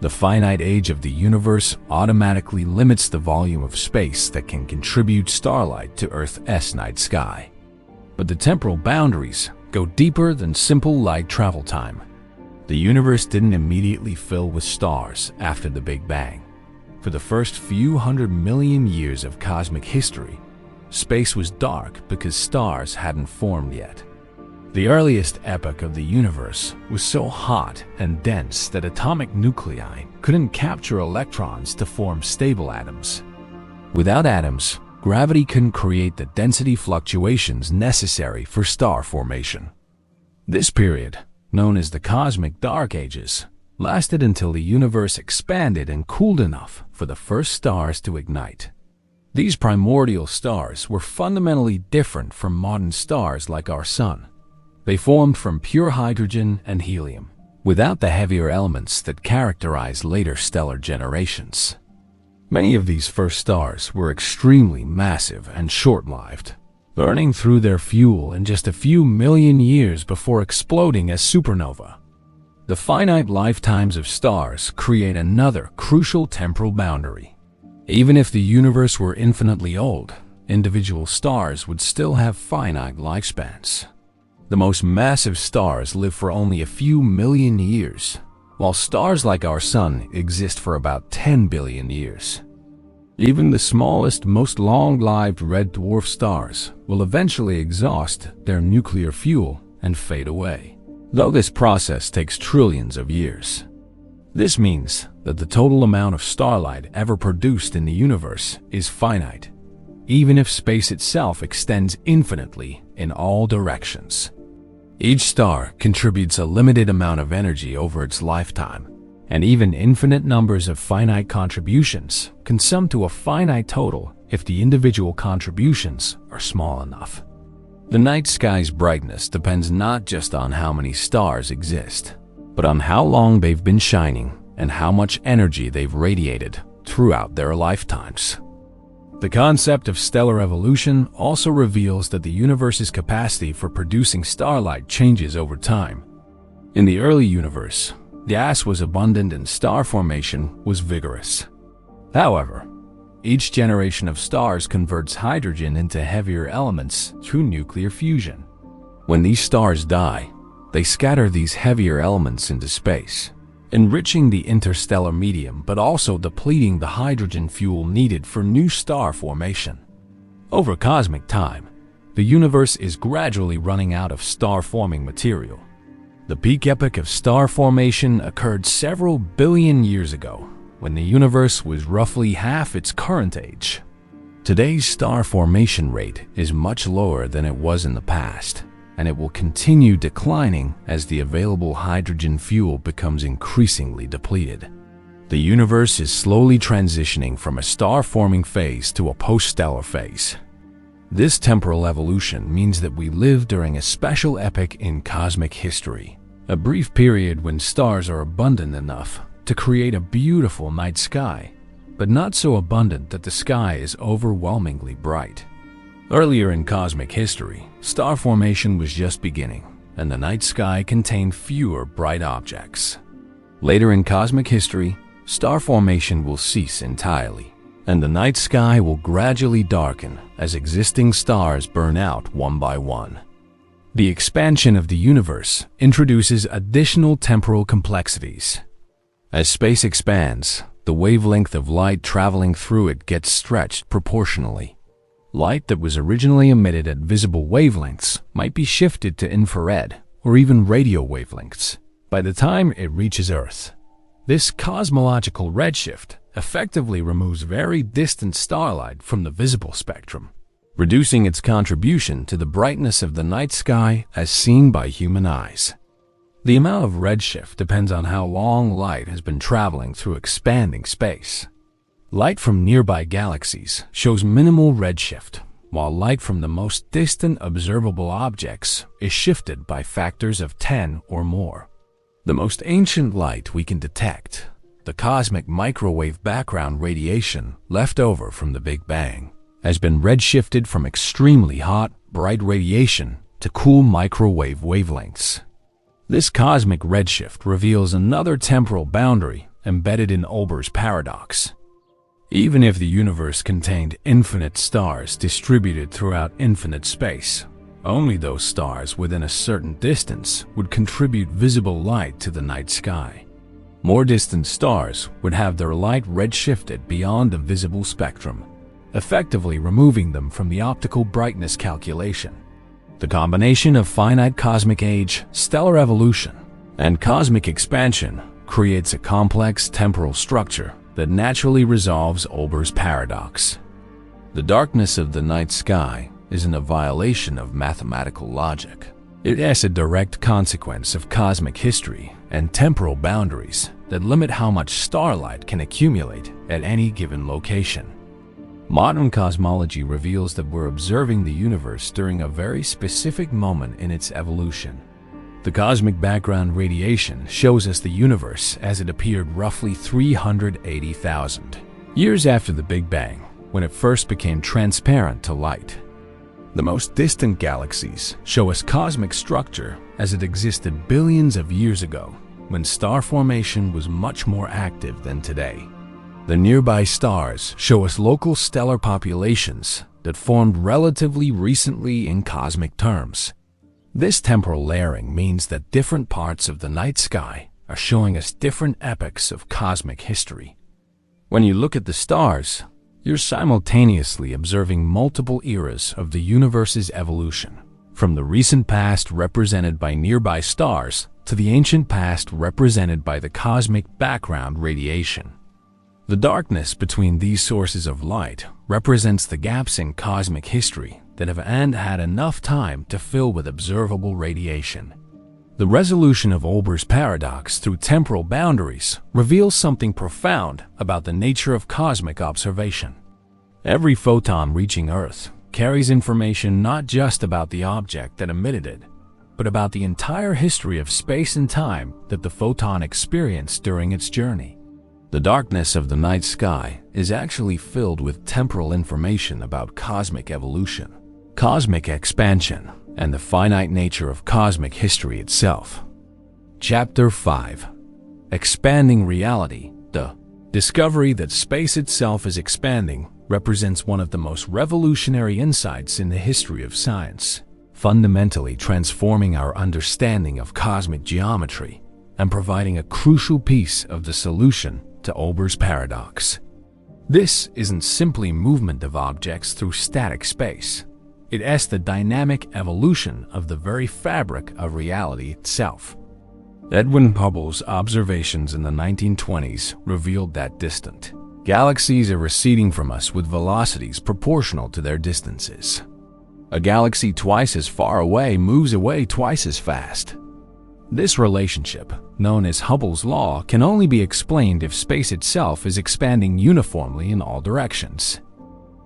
The finite age of the universe automatically limits the volume of space that can contribute starlight to Earth's night sky. But the temporal boundaries go deeper than simple light travel time. The universe didn't immediately fill with stars after the Big Bang. For the first few 100 million years of cosmic history, space was dark because stars hadn't formed yet. The earliest epoch of the universe was so hot and dense that atomic nuclei couldn't capture electrons to form stable atoms. Without atoms, gravity couldn't create the density fluctuations necessary for star formation. This period, known as the Cosmic Dark Ages, lasted until the universe expanded and cooled enough for the first stars to ignite. These primordial stars were fundamentally different from modern stars like our Sun. They formed from pure hydrogen and helium, without the heavier elements that characterize later stellar generations. Many of these first stars were extremely massive and short-lived, burning through their fuel in just a few million years before exploding as supernova. The finite lifetimes of stars create another crucial temporal boundary. Even if the universe were infinitely old, individual stars would still have finite lifespans. The most massive stars live for only a few million years, while stars like our Sun exist for about 10 billion years. Even the smallest, most long-lived red dwarf stars will eventually exhaust their nuclear fuel and fade away, though this process takes trillions of years. This means that the total amount of starlight ever produced in the universe is finite, even if space itself extends infinitely in all directions. Each star contributes a limited amount of energy over its lifetime, and even infinite numbers of finite contributions can sum to a finite total if the individual contributions are small enough. The night sky's brightness depends not just on how many stars exist, but on how long they've been shining and how much energy they've radiated throughout their lifetimes. The concept of stellar evolution also reveals that the universe's capacity for producing starlight changes over time. In the early universe, gas was abundant and star formation was vigorous. However, each generation of stars converts hydrogen into heavier elements through nuclear fusion. When these stars die, they scatter these heavier elements into space, enriching the interstellar medium but also depleting the hydrogen fuel needed for new star formation. Over cosmic time, the universe is gradually running out of star-forming material. The peak epoch of star formation occurred several billion years ago, when the universe was roughly half its current age. Today's star formation rate is much lower than it was in the past, and it will continue declining as the available hydrogen fuel becomes increasingly depleted. The universe is slowly transitioning from a star-forming phase to a post-stellar phase. This temporal evolution means that we live during a special epoch in cosmic history, a brief period when stars are abundant enough to create a beautiful night sky, but not so abundant that the sky is overwhelmingly bright. Earlier in cosmic history, star formation was just beginning, and the night sky contained fewer bright objects. Later in cosmic history, star formation will cease entirely, and the night sky will gradually darken as existing stars burn out one by one. The expansion of the universe introduces additional temporal complexities. As space expands, the wavelength of light traveling through it gets stretched proportionally. Light that was originally emitted at visible wavelengths might be shifted to infrared or even radio wavelengths by the time it reaches Earth. This cosmological redshift effectively removes very distant starlight from the visible spectrum, reducing its contribution to the brightness of the night sky as seen by human eyes. The amount of redshift depends on how long light has been traveling through expanding space. Light from nearby galaxies shows minimal redshift, while light from the most distant observable objects is shifted by factors of 10 or more. The most ancient light we can detect, the cosmic microwave background radiation left over from the Big Bang, has been redshifted from extremely hot, bright radiation to cool microwave wavelengths. This cosmic redshift reveals another temporal boundary embedded in Olbers Paradox. Even if the universe contained infinite stars distributed throughout infinite space, only those stars within a certain distance would contribute visible light to the night sky. More distant stars would have their light redshifted beyond the visible spectrum, effectively removing them from the optical brightness calculation. The combination of finite cosmic age, stellar evolution, and cosmic expansion creates a complex temporal structure that naturally resolves Olbers' Paradox. The darkness of the night sky isn't a violation of mathematical logic. It is a direct consequence of cosmic history and temporal boundaries that limit how much starlight can accumulate at any given location. Modern cosmology reveals that we're observing the universe during a very specific moment in its evolution. The cosmic background radiation shows us the universe as it appeared roughly 380,000 years after the Big Bang, when it first became transparent to light. The most distant galaxies show us cosmic structure as it existed billions of years ago, when star formation was much more active than today. The nearby stars show us local stellar populations that formed relatively recently in cosmic terms. This temporal layering means that different parts of the night sky are showing us different epochs of cosmic history. When you look at the stars, you're simultaneously observing multiple eras of the universe's evolution, from the recent past represented by nearby stars to the ancient past represented by the cosmic background radiation. The darkness between these sources of light represents the gaps in cosmic history that have had enough time to fill with observable radiation. The resolution of Olbers Paradox through temporal boundaries reveals something profound about the nature of cosmic observation. Every photon reaching Earth carries information not just about the object that emitted it, but about the entire history of space and time that the photon experienced during its journey. The darkness of the night sky is actually filled with temporal information about cosmic evolution, cosmic expansion, and the finite nature of cosmic history itself. Chapter 5. Expanding Reality. The discovery that space itself is expanding represents one of the most revolutionary insights in the history of science, fundamentally transforming our understanding of cosmic geometry and providing a crucial piece of the solution to Olbers Paradox. This isn't simply movement of objects through static space. It is the dynamic evolution of the very fabric of reality itself. Edwin Hubble's observations in the 1920s revealed that distant galaxies are receding from us with velocities proportional to their distances. A galaxy twice as far away moves away twice as fast. This relationship, known as Hubble's law, can only be explained if space itself is expanding uniformly in all directions.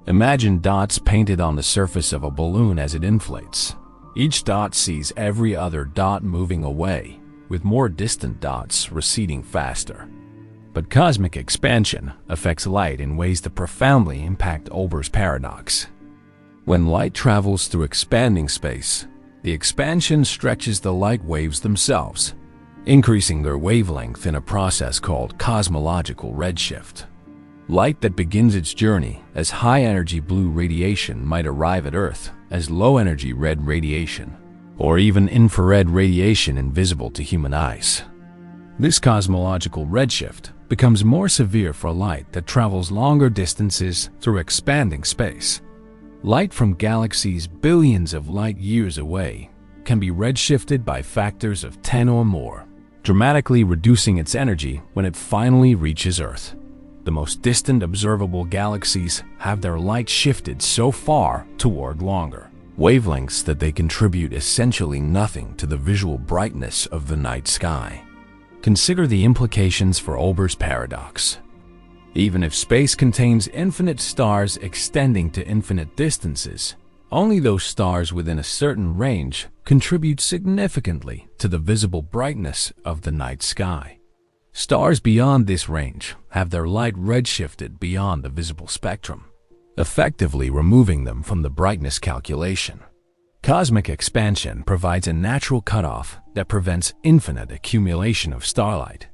Imagine dots painted on the surface of a balloon as it inflates. Each dot sees every other dot moving away, with more distant dots receding faster. But cosmic expansion affects light in ways that profoundly impact Olbers' paradox. When light travels through expanding space, the expansion stretches the light waves themselves, increasing their wavelength in a process called cosmological redshift. Light that begins its journey as high-energy blue radiation might arrive at Earth as low-energy red radiation, or even infrared radiation invisible to human eyes. This cosmological redshift becomes more severe for light that travels longer distances through expanding space. Light from galaxies billions of light-years away can be redshifted by factors of 10 or more, dramatically reducing its energy when it finally reaches Earth. The most distant observable galaxies have their light shifted so far toward longer wavelengths that they contribute essentially nothing to the visual brightness of the night sky. Consider the implications for Olbers' paradox. Even if space contains infinite stars extending to infinite distances, only those stars within a certain range contribute significantly to the visible brightness of the night sky. Stars beyond this range have their light redshifted beyond the visible spectrum, effectively removing them from the brightness calculation. Cosmic expansion provides a natural cutoff that prevents infinite accumulation of starlight.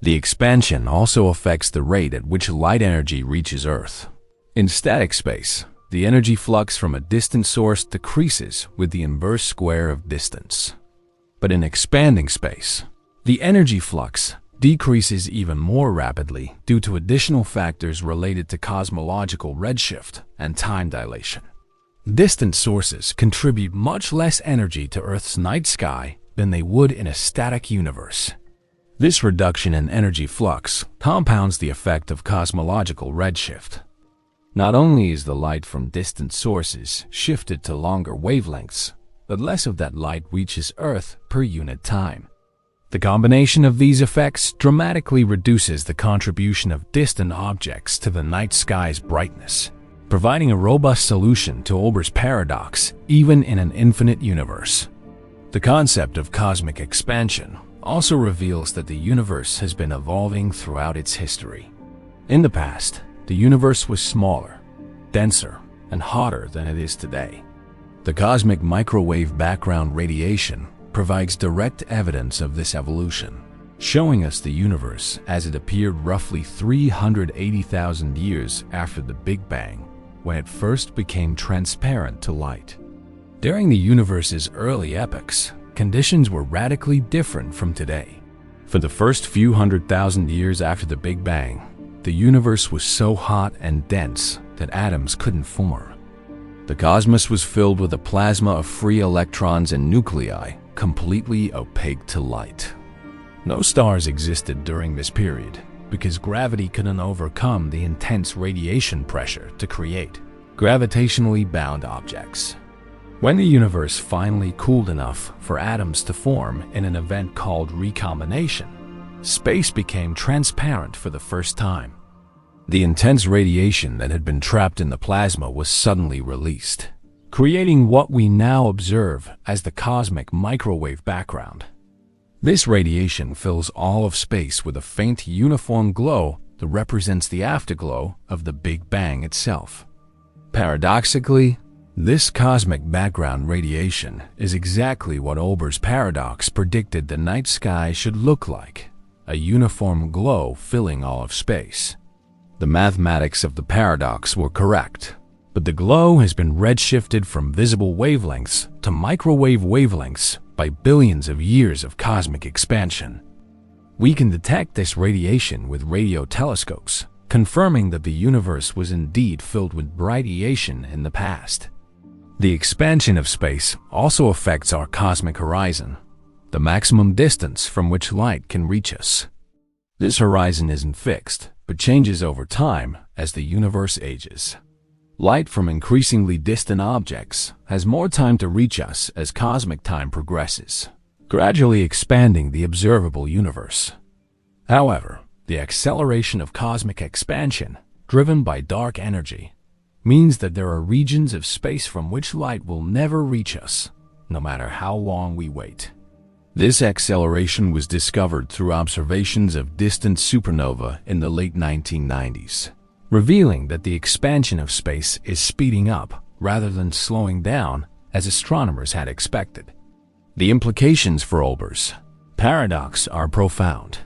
The expansion also affects the rate at which light energy reaches Earth. In static space, the energy flux from a distant source decreases with the inverse square of distance. But in expanding space, the energy flux decreases even more rapidly due to additional factors related to cosmological redshift and time dilation. Distant sources contribute much less energy to Earth's night sky than they would in a static universe. This reduction in energy flux compounds the effect of cosmological redshift. Not only is the light from distant sources shifted to longer wavelengths, but less of that light reaches Earth per unit time. The combination of these effects dramatically reduces the contribution of distant objects to the night sky's brightness, providing a robust solution to Olbers' paradox even in an infinite universe. The concept of cosmic expansion also reveals that the universe has been evolving throughout its history. In the past, the universe was smaller, denser, and hotter than it is today. The cosmic microwave background radiation provides direct evidence of this evolution, showing us the universe as it appeared roughly 380,000 years after the Big Bang, when it first became transparent to light. During the universe's early epochs, conditions were radically different from today. For the first few 100,000 years after the Big Bang, the universe was so hot and dense that atoms couldn't form. The cosmos was filled with a plasma of free electrons and nuclei, completely opaque to light. No stars existed during this period because gravity couldn't overcome the intense radiation pressure to create gravitationally bound objects. When the universe finally cooled enough for atoms to form in an event called recombination, space became transparent for the first time. The intense radiation that had been trapped in the plasma was suddenly released, creating what we now observe as the cosmic microwave background. This radiation fills all of space with a faint uniform glow that represents the afterglow of the Big Bang itself. Paradoxically, this cosmic background radiation is exactly what Olbers Paradox predicted the night sky should look like, a uniform glow filling all of space. The mathematics of the paradox were correct, but the glow has been redshifted from visible wavelengths to microwave wavelengths by billions of years of cosmic expansion. We can detect this radiation with radio telescopes, confirming that the universe was indeed filled with radiation in the past. The expansion of space also affects our cosmic horizon, the maximum distance from which light can reach us. This horizon isn't fixed, but changes over time as the universe ages. Light from increasingly distant objects has more time to reach us as cosmic time progresses, gradually expanding the observable universe. However, the acceleration of cosmic expansion, driven by dark energy, means that there are regions of space from which light will never reach us, no matter how long we wait. This acceleration was discovered through observations of distant supernova in the late 1990s, revealing that the expansion of space is speeding up rather than slowing down as astronomers had expected. The implications for Olbers Paradox are profound.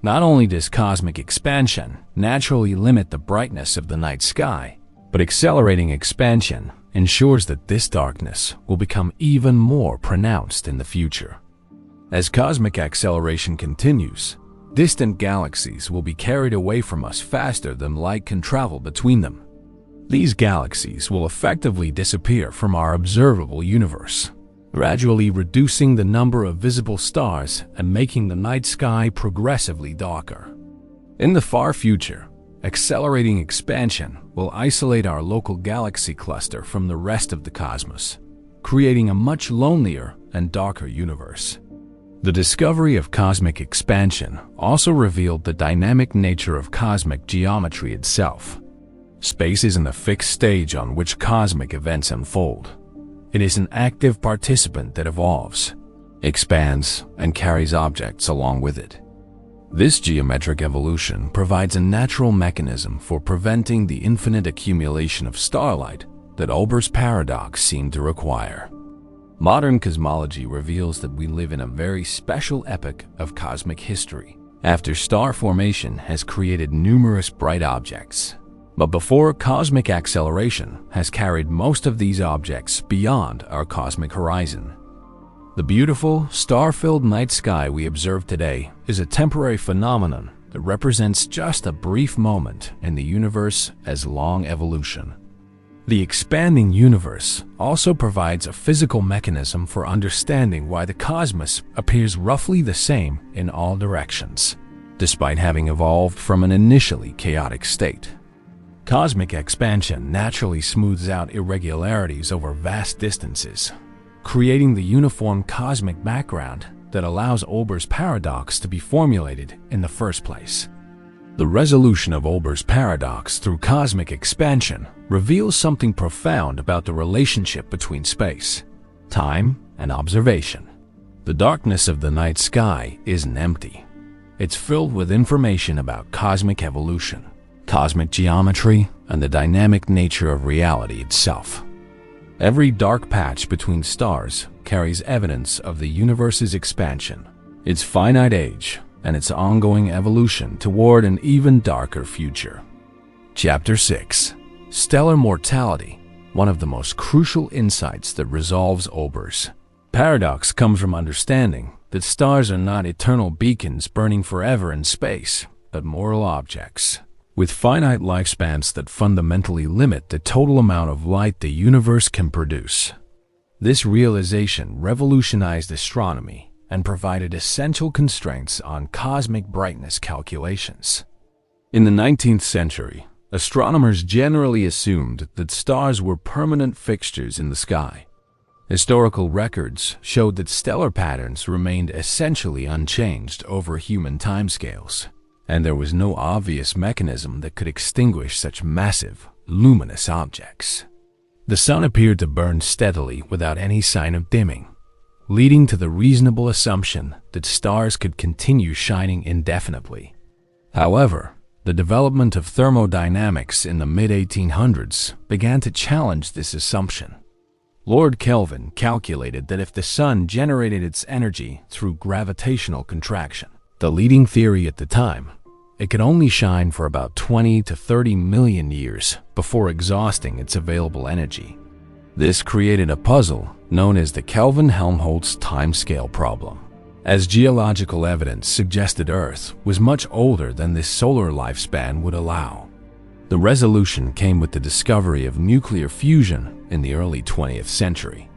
Not only does cosmic expansion naturally limit the brightness of the night sky, but accelerating expansion ensures that this darkness will become even more pronounced in the future. As cosmic acceleration continues, distant galaxies will be carried away from us faster than light can travel between them. These galaxies will effectively disappear from our observable universe, gradually reducing the number of visible stars and making the night sky progressively darker. In the far future, accelerating expansion will isolate our local galaxy cluster from the rest of the cosmos, creating a much lonelier and darker universe. The discovery of cosmic expansion also revealed the dynamic nature of cosmic geometry itself. Space isn't a fixed stage on which cosmic events unfold. It is an active participant that evolves, expands, and carries objects along with it. This geometric evolution provides a natural mechanism for preventing the infinite accumulation of starlight that Olbers Paradox seemed to require. Modern cosmology reveals that we live in a very special epoch of cosmic history, after star formation has created numerous bright objects, but before cosmic acceleration has carried most of these objects beyond our cosmic horizon. The beautiful, star-filled night sky we observe today is a temporary phenomenon that represents just a brief moment in the universe as long evolution. The expanding universe also provides a physical mechanism for understanding why the cosmos appears roughly the same in all directions, despite having evolved from an initially chaotic state. Cosmic expansion naturally smooths out irregularities over vast distances, creating the uniform cosmic background that allows Olbers Paradox to be formulated in the first place. The resolution of Olbers Paradox through cosmic expansion reveals something profound about the relationship between space, time, and observation. The darkness of the night sky isn't empty. It's filled with information about cosmic evolution, cosmic geometry, and the dynamic nature of reality itself. Every dark patch between stars carries evidence of the universe's expansion, its finite age, and its ongoing evolution toward an even darker future. Chapter 6. Stellar Mortality, one of the most crucial insights that resolves Olbers' Paradox comes from understanding that stars are not eternal beacons burning forever in space, but mortal objects with finite lifespans that fundamentally limit the total amount of light the universe can produce. This realization revolutionized astronomy and provided essential constraints on cosmic brightness calculations. In the 19th century, astronomers generally assumed that stars were permanent fixtures in the sky. Historical records showed that stellar patterns remained essentially unchanged over human timescales, and there was no obvious mechanism that could extinguish such massive, luminous objects. The sun appeared to burn steadily without any sign of dimming, leading to the reasonable assumption that stars could continue shining indefinitely. However, the development of thermodynamics in the mid-1800s began to challenge this assumption. Lord Kelvin calculated that if the sun generated its energy through gravitational contraction, the leading theory at the time, it could only shine for about 20 to 30 million years before exhausting its available energy. This created a puzzle known as the Kelvin-Helmholtz timescale problem, as geological evidence suggested Earth was much older than this solar lifespan would allow. The resolution came with the discovery of nuclear fusion in the early 20th century.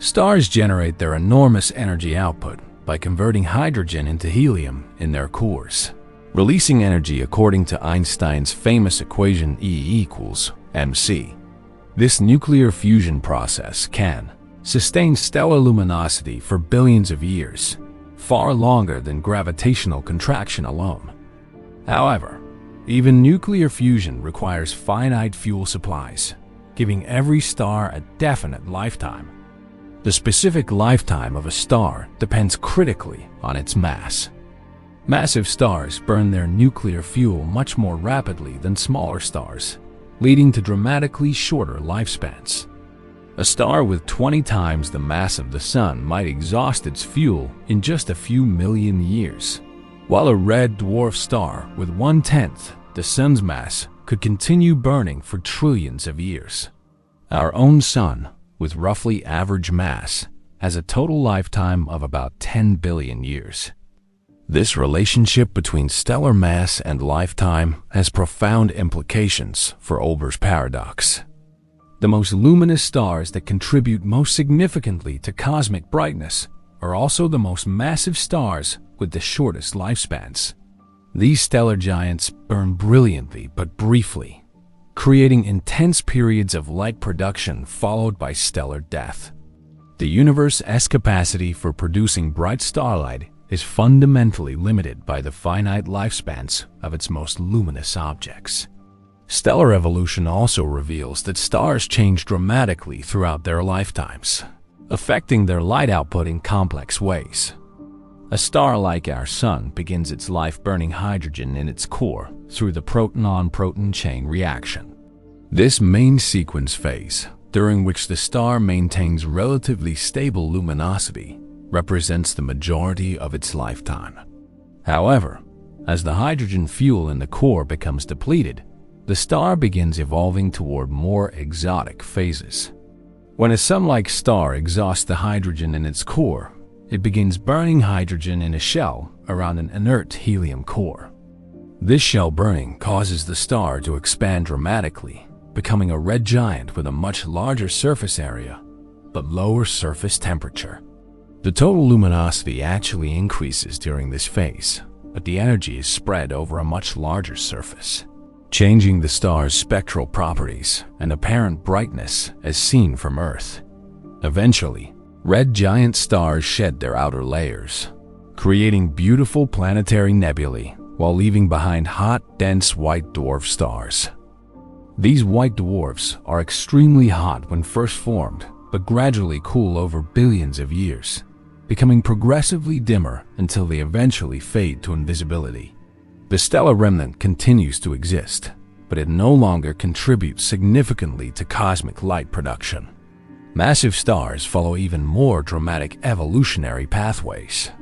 Stars generate their enormous energy output by converting hydrogen into helium in their cores, releasing energy according to Einstein's famous equation E=mc. This nuclear fusion process can sustain stellar luminosity for billions of years, far longer than gravitational contraction alone. However, even nuclear fusion requires finite fuel supplies, giving every star a definite lifetime. The specific lifetime of a star depends critically on its mass. Massive stars burn their nuclear fuel much more rapidly than smaller stars, leading to dramatically shorter lifespans. A star with 20 times the mass of the Sun might exhaust its fuel in just a few million years, while a red dwarf star with 1/10 the Sun's mass could continue burning for trillions of years. Our own Sun, with roughly average mass, has a total lifetime of about 10 billion years. This relationship between stellar mass and lifetime has profound implications for Olbers' Paradox. The most luminous stars that contribute most significantly to cosmic brightness are also the most massive stars with the shortest lifespans. These stellar giants burn brilliantly but briefly, creating intense periods of light production followed by stellar death. The universe's capacity for producing bright starlight is fundamentally limited by the finite lifespans of its most luminous objects. Stellar evolution also reveals that stars change dramatically throughout their lifetimes, affecting their light output in complex ways. A star like our Sun begins its life burning hydrogen in its core through the proton-on-proton chain reaction. This main sequence phase, during which the star maintains relatively stable luminosity, represents the majority of its lifetime. However, as the hydrogen fuel in the core becomes depleted, the star begins evolving toward more exotic phases. When a Sun-like star exhausts the hydrogen in its core, it begins burning hydrogen in a shell around an inert helium core. This shell burning causes the star to expand dramatically, becoming a red giant with a much larger surface area, but lower surface temperature. The total luminosity actually increases during this phase, but the energy is spread over a much larger surface, changing the star's spectral properties and apparent brightness as seen from Earth. Eventually, red giant stars shed their outer layers, creating beautiful planetary nebulae while leaving behind hot, dense white dwarf stars. These white dwarfs are extremely hot when first formed, but gradually cool over billions of years, becoming progressively dimmer until they eventually fade to invisibility. The stellar remnant continues to exist, but it no longer contributes significantly to cosmic light production. Massive stars follow even more dramatic evolutionary pathways.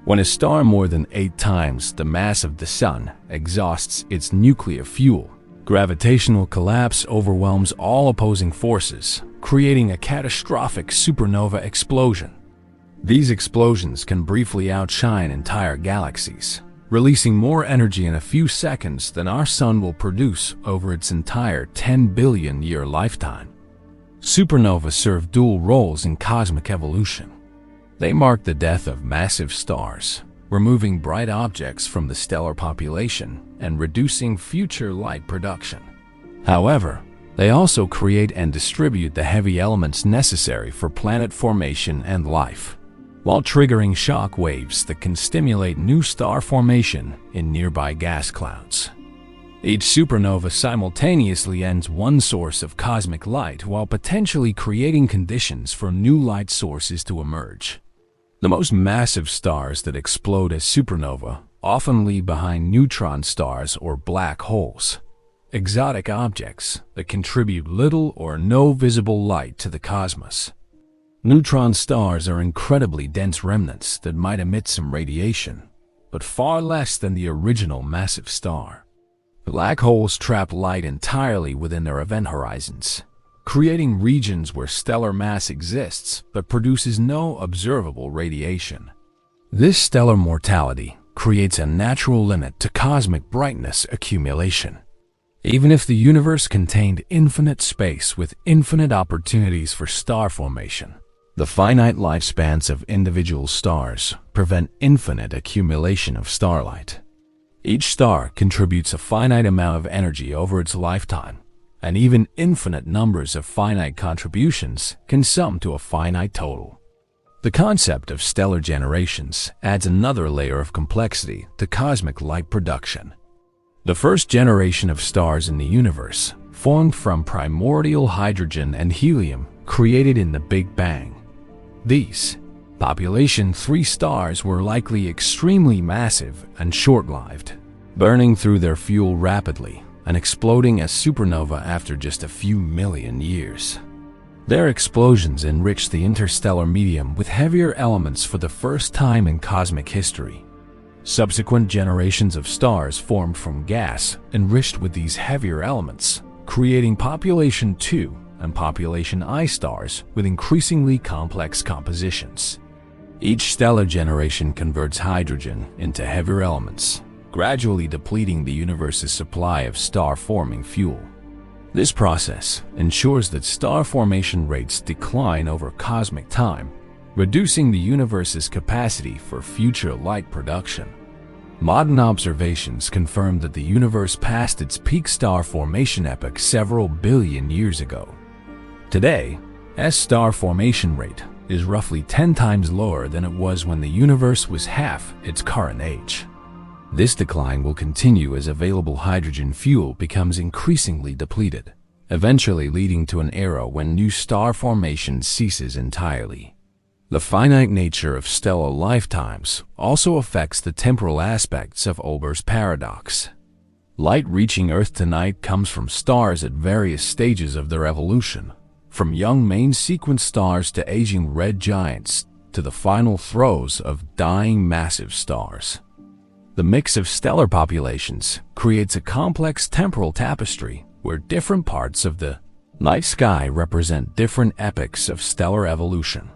When a star more than 8 times the mass of the Sun exhausts its nuclear fuel, gravitational collapse overwhelms all opposing forces, creating a catastrophic supernova explosion. These explosions can briefly outshine entire galaxies, releasing more energy in a few seconds than our Sun will produce over its entire 10 billion-year lifetime. Supernovas serve dual roles in cosmic evolution. They mark the death of massive stars, removing bright objects from the stellar population and reducing future light production. However, they also create and distribute the heavy elements necessary for planet formation and life, while triggering shock waves that can stimulate new star formation in nearby gas clouds. Each supernova simultaneously ends one source of cosmic light while potentially creating conditions for new light sources to emerge. The most massive stars that explode as supernova often leave behind neutron stars or black holes, exotic objects that contribute little or no visible light to the cosmos. Neutron stars are incredibly dense remnants that might emit some radiation, but far less than the original massive star. Black holes trap light entirely within their event horizons, creating regions where stellar mass exists but produces no observable radiation. This stellar mortality creates a natural limit to cosmic brightness accumulation. Even if the universe contained infinite space with infinite opportunities for star formation, the finite lifespans of individual stars prevent infinite accumulation of starlight. Each star contributes a finite amount of energy over its lifetime, and even infinite numbers of finite contributions can sum to a finite total. The concept of stellar generations adds another layer of complexity to cosmic light production. The first generation of stars in the universe formed from primordial hydrogen and helium created in the Big Bang. These population 3 stars were likely extremely massive and short-lived, burning through their fuel rapidly and exploding as supernova after just a few million years. Their explosions enriched the interstellar medium with heavier elements for the first time in cosmic history. Subsequent generations of stars formed from gas enriched with these heavier elements, creating population 2 and population I stars with increasingly complex compositions. Each stellar generation converts hydrogen into heavier elements, gradually depleting the universe's supply of star-forming fuel. This process ensures that star formation rates decline over cosmic time, reducing the universe's capacity for future light production. Modern observations confirm that the universe passed its peak star formation epoch several billion years ago. Today, star formation rate is roughly 10 times lower than it was when the universe was half its current age. This decline will continue as available hydrogen fuel becomes increasingly depleted, eventually leading to an era when new star formation ceases entirely. The finite nature of stellar lifetimes also affects the temporal aspects of Olbers Paradox. Light reaching Earth tonight comes from stars at various stages of their evolution, from young main-sequence stars to aging red giants to the final throes of dying massive stars. The mix of stellar populations creates a complex temporal tapestry where different parts of the night sky represent different epochs of stellar evolution.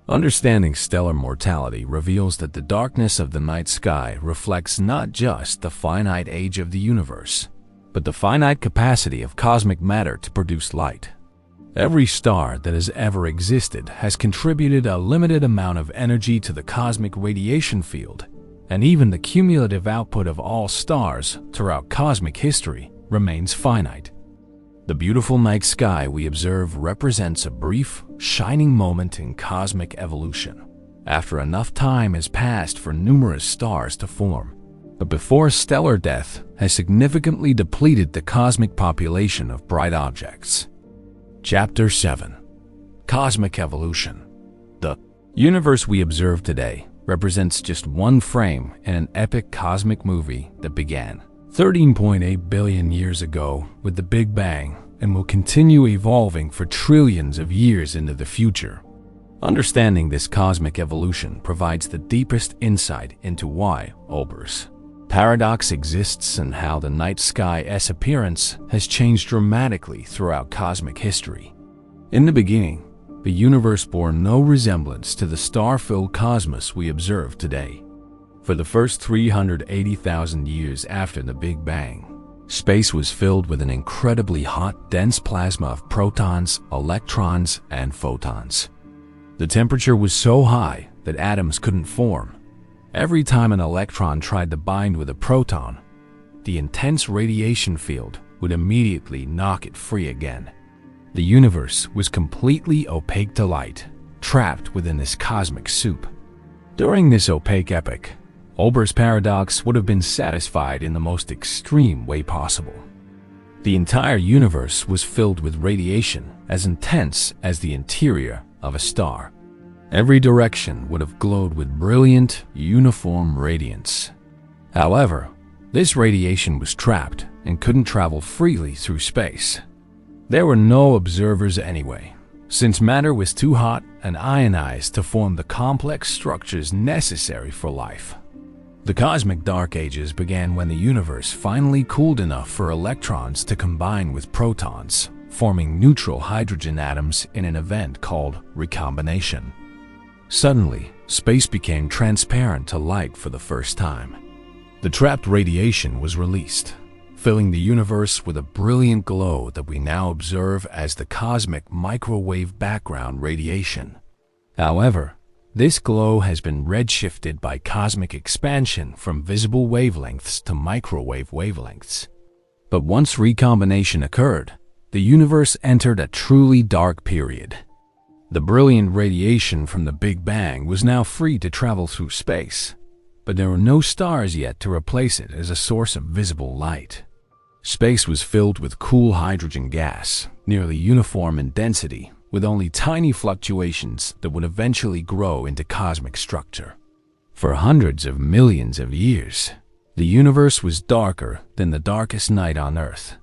Understanding stellar mortality reveals that the darkness of the night sky reflects not just the finite age of the universe, but the finite capacity of cosmic matter to produce light. Every star that has ever existed has contributed a limited amount of energy to the cosmic radiation field, and even the cumulative output of all stars throughout cosmic history remains finite. The beautiful night sky we observe represents a brief, shining moment in cosmic evolution, after enough time has passed for numerous stars to form, but before stellar death has significantly depleted the cosmic population of bright objects. Chapter 7. Cosmic Evolution. The universe we observe today represents just one frame in an epic cosmic movie that began 13.8 billion years ago with the Big Bang, and will continue evolving for trillions of years into the future. Understanding this cosmic evolution provides the deepest insight into why Olbers Paradox exists and how the night sky's appearance has changed dramatically throughout cosmic history. In the beginning, the universe bore no resemblance to the star-filled cosmos we observe today. For the first 380,000 years after the Big Bang, space was filled with an incredibly hot, dense plasma of protons, electrons, and photons. The temperature was so high that atoms couldn't form. Every time an electron tried to bind with a proton, the intense radiation field would immediately knock it free again. The universe was completely opaque to light, trapped within this cosmic soup. During this opaque epoch, Olbers Paradox would have been satisfied in the most extreme way possible. The entire universe was filled with radiation as intense as the interior of a star. Every direction would have glowed with brilliant, uniform radiance. However, this radiation was trapped and couldn't travel freely through space. There were no observers anyway, since matter was too hot and ionized to form the complex structures necessary for life. The cosmic dark ages began when the universe finally cooled enough for electrons to combine with protons, forming neutral hydrogen atoms in an event called recombination. Suddenly, space became transparent to light for the first time. The trapped radiation was released, filling the universe with a brilliant glow that we now observe as the cosmic microwave background radiation. However, this glow has been redshifted by cosmic expansion from visible wavelengths to microwave wavelengths. But once recombination occurred, the universe entered a truly dark period. The brilliant radiation from the Big Bang was now free to travel through space, but there were no stars yet to replace it as a source of visible light. Space was filled with cool hydrogen gas, nearly uniform in density, with only tiny fluctuations that would eventually grow into cosmic structure. For hundreds of millions of years, the universe was darker than the darkest night on Earth.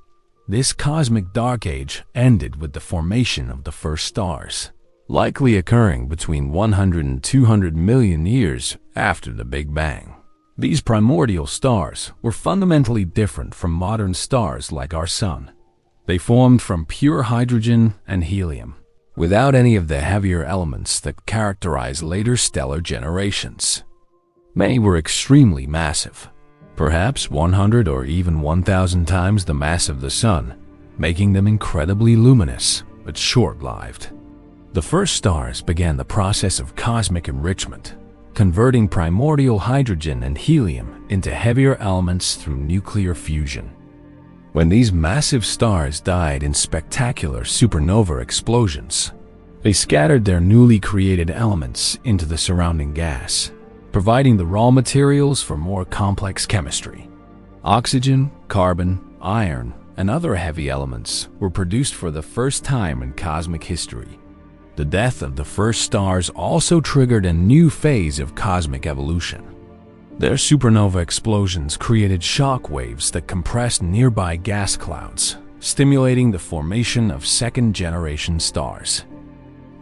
This cosmic dark age ended with the formation of the first stars, likely occurring between 100 and 200 million years after the Big Bang. These primordial stars were fundamentally different from modern stars like our Sun. They formed from pure hydrogen and helium, without any of the heavier elements that characterize later stellar generations. Many were extremely massive, perhaps 100 or even 1,000 times the mass of the Sun, making them incredibly luminous but short-lived. The first stars began the process of cosmic enrichment, converting primordial hydrogen and helium into heavier elements through nuclear fusion. When these massive stars died in spectacular supernova explosions, they scattered their newly created elements into the surrounding gas, providing the raw materials for more complex chemistry. Oxygen, carbon, iron, and other heavy elements were produced for the first time in cosmic history. The death of the first stars also triggered a new phase of cosmic evolution. Their supernova explosions created shock waves that compressed nearby gas clouds, stimulating the formation of second-generation stars.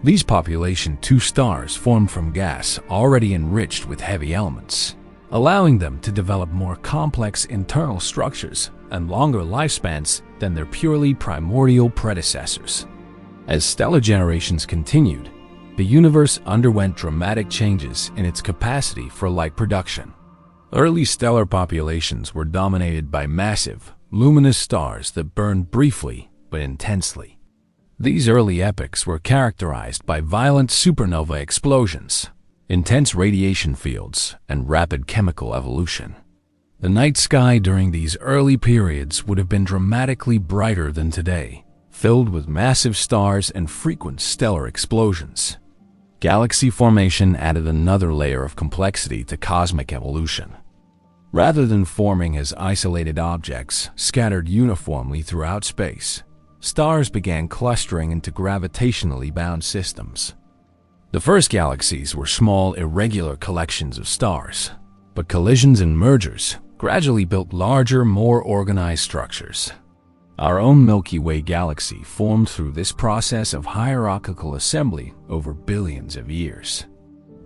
These population II stars formed from gas already enriched with heavy elements, allowing them to develop more complex internal structures and longer lifespans than their purely primordial predecessors. As stellar generations continued, the universe underwent dramatic changes in its capacity for light production. Early stellar populations were dominated by massive, luminous stars that burned briefly but intensely. These early epochs were characterized by violent supernova explosions, intense radiation fields, and rapid chemical evolution. The night sky during these early periods would have been dramatically brighter than today, filled with massive stars and frequent stellar explosions. Galaxy formation added another layer of complexity to cosmic evolution. Rather than forming as isolated objects scattered uniformly throughout space, stars began clustering into gravitationally bound systems. The first galaxies were small, irregular collections of stars, but collisions and mergers gradually built larger, more organized structures. Our own Milky Way galaxy formed through this process of hierarchical assembly over billions of years.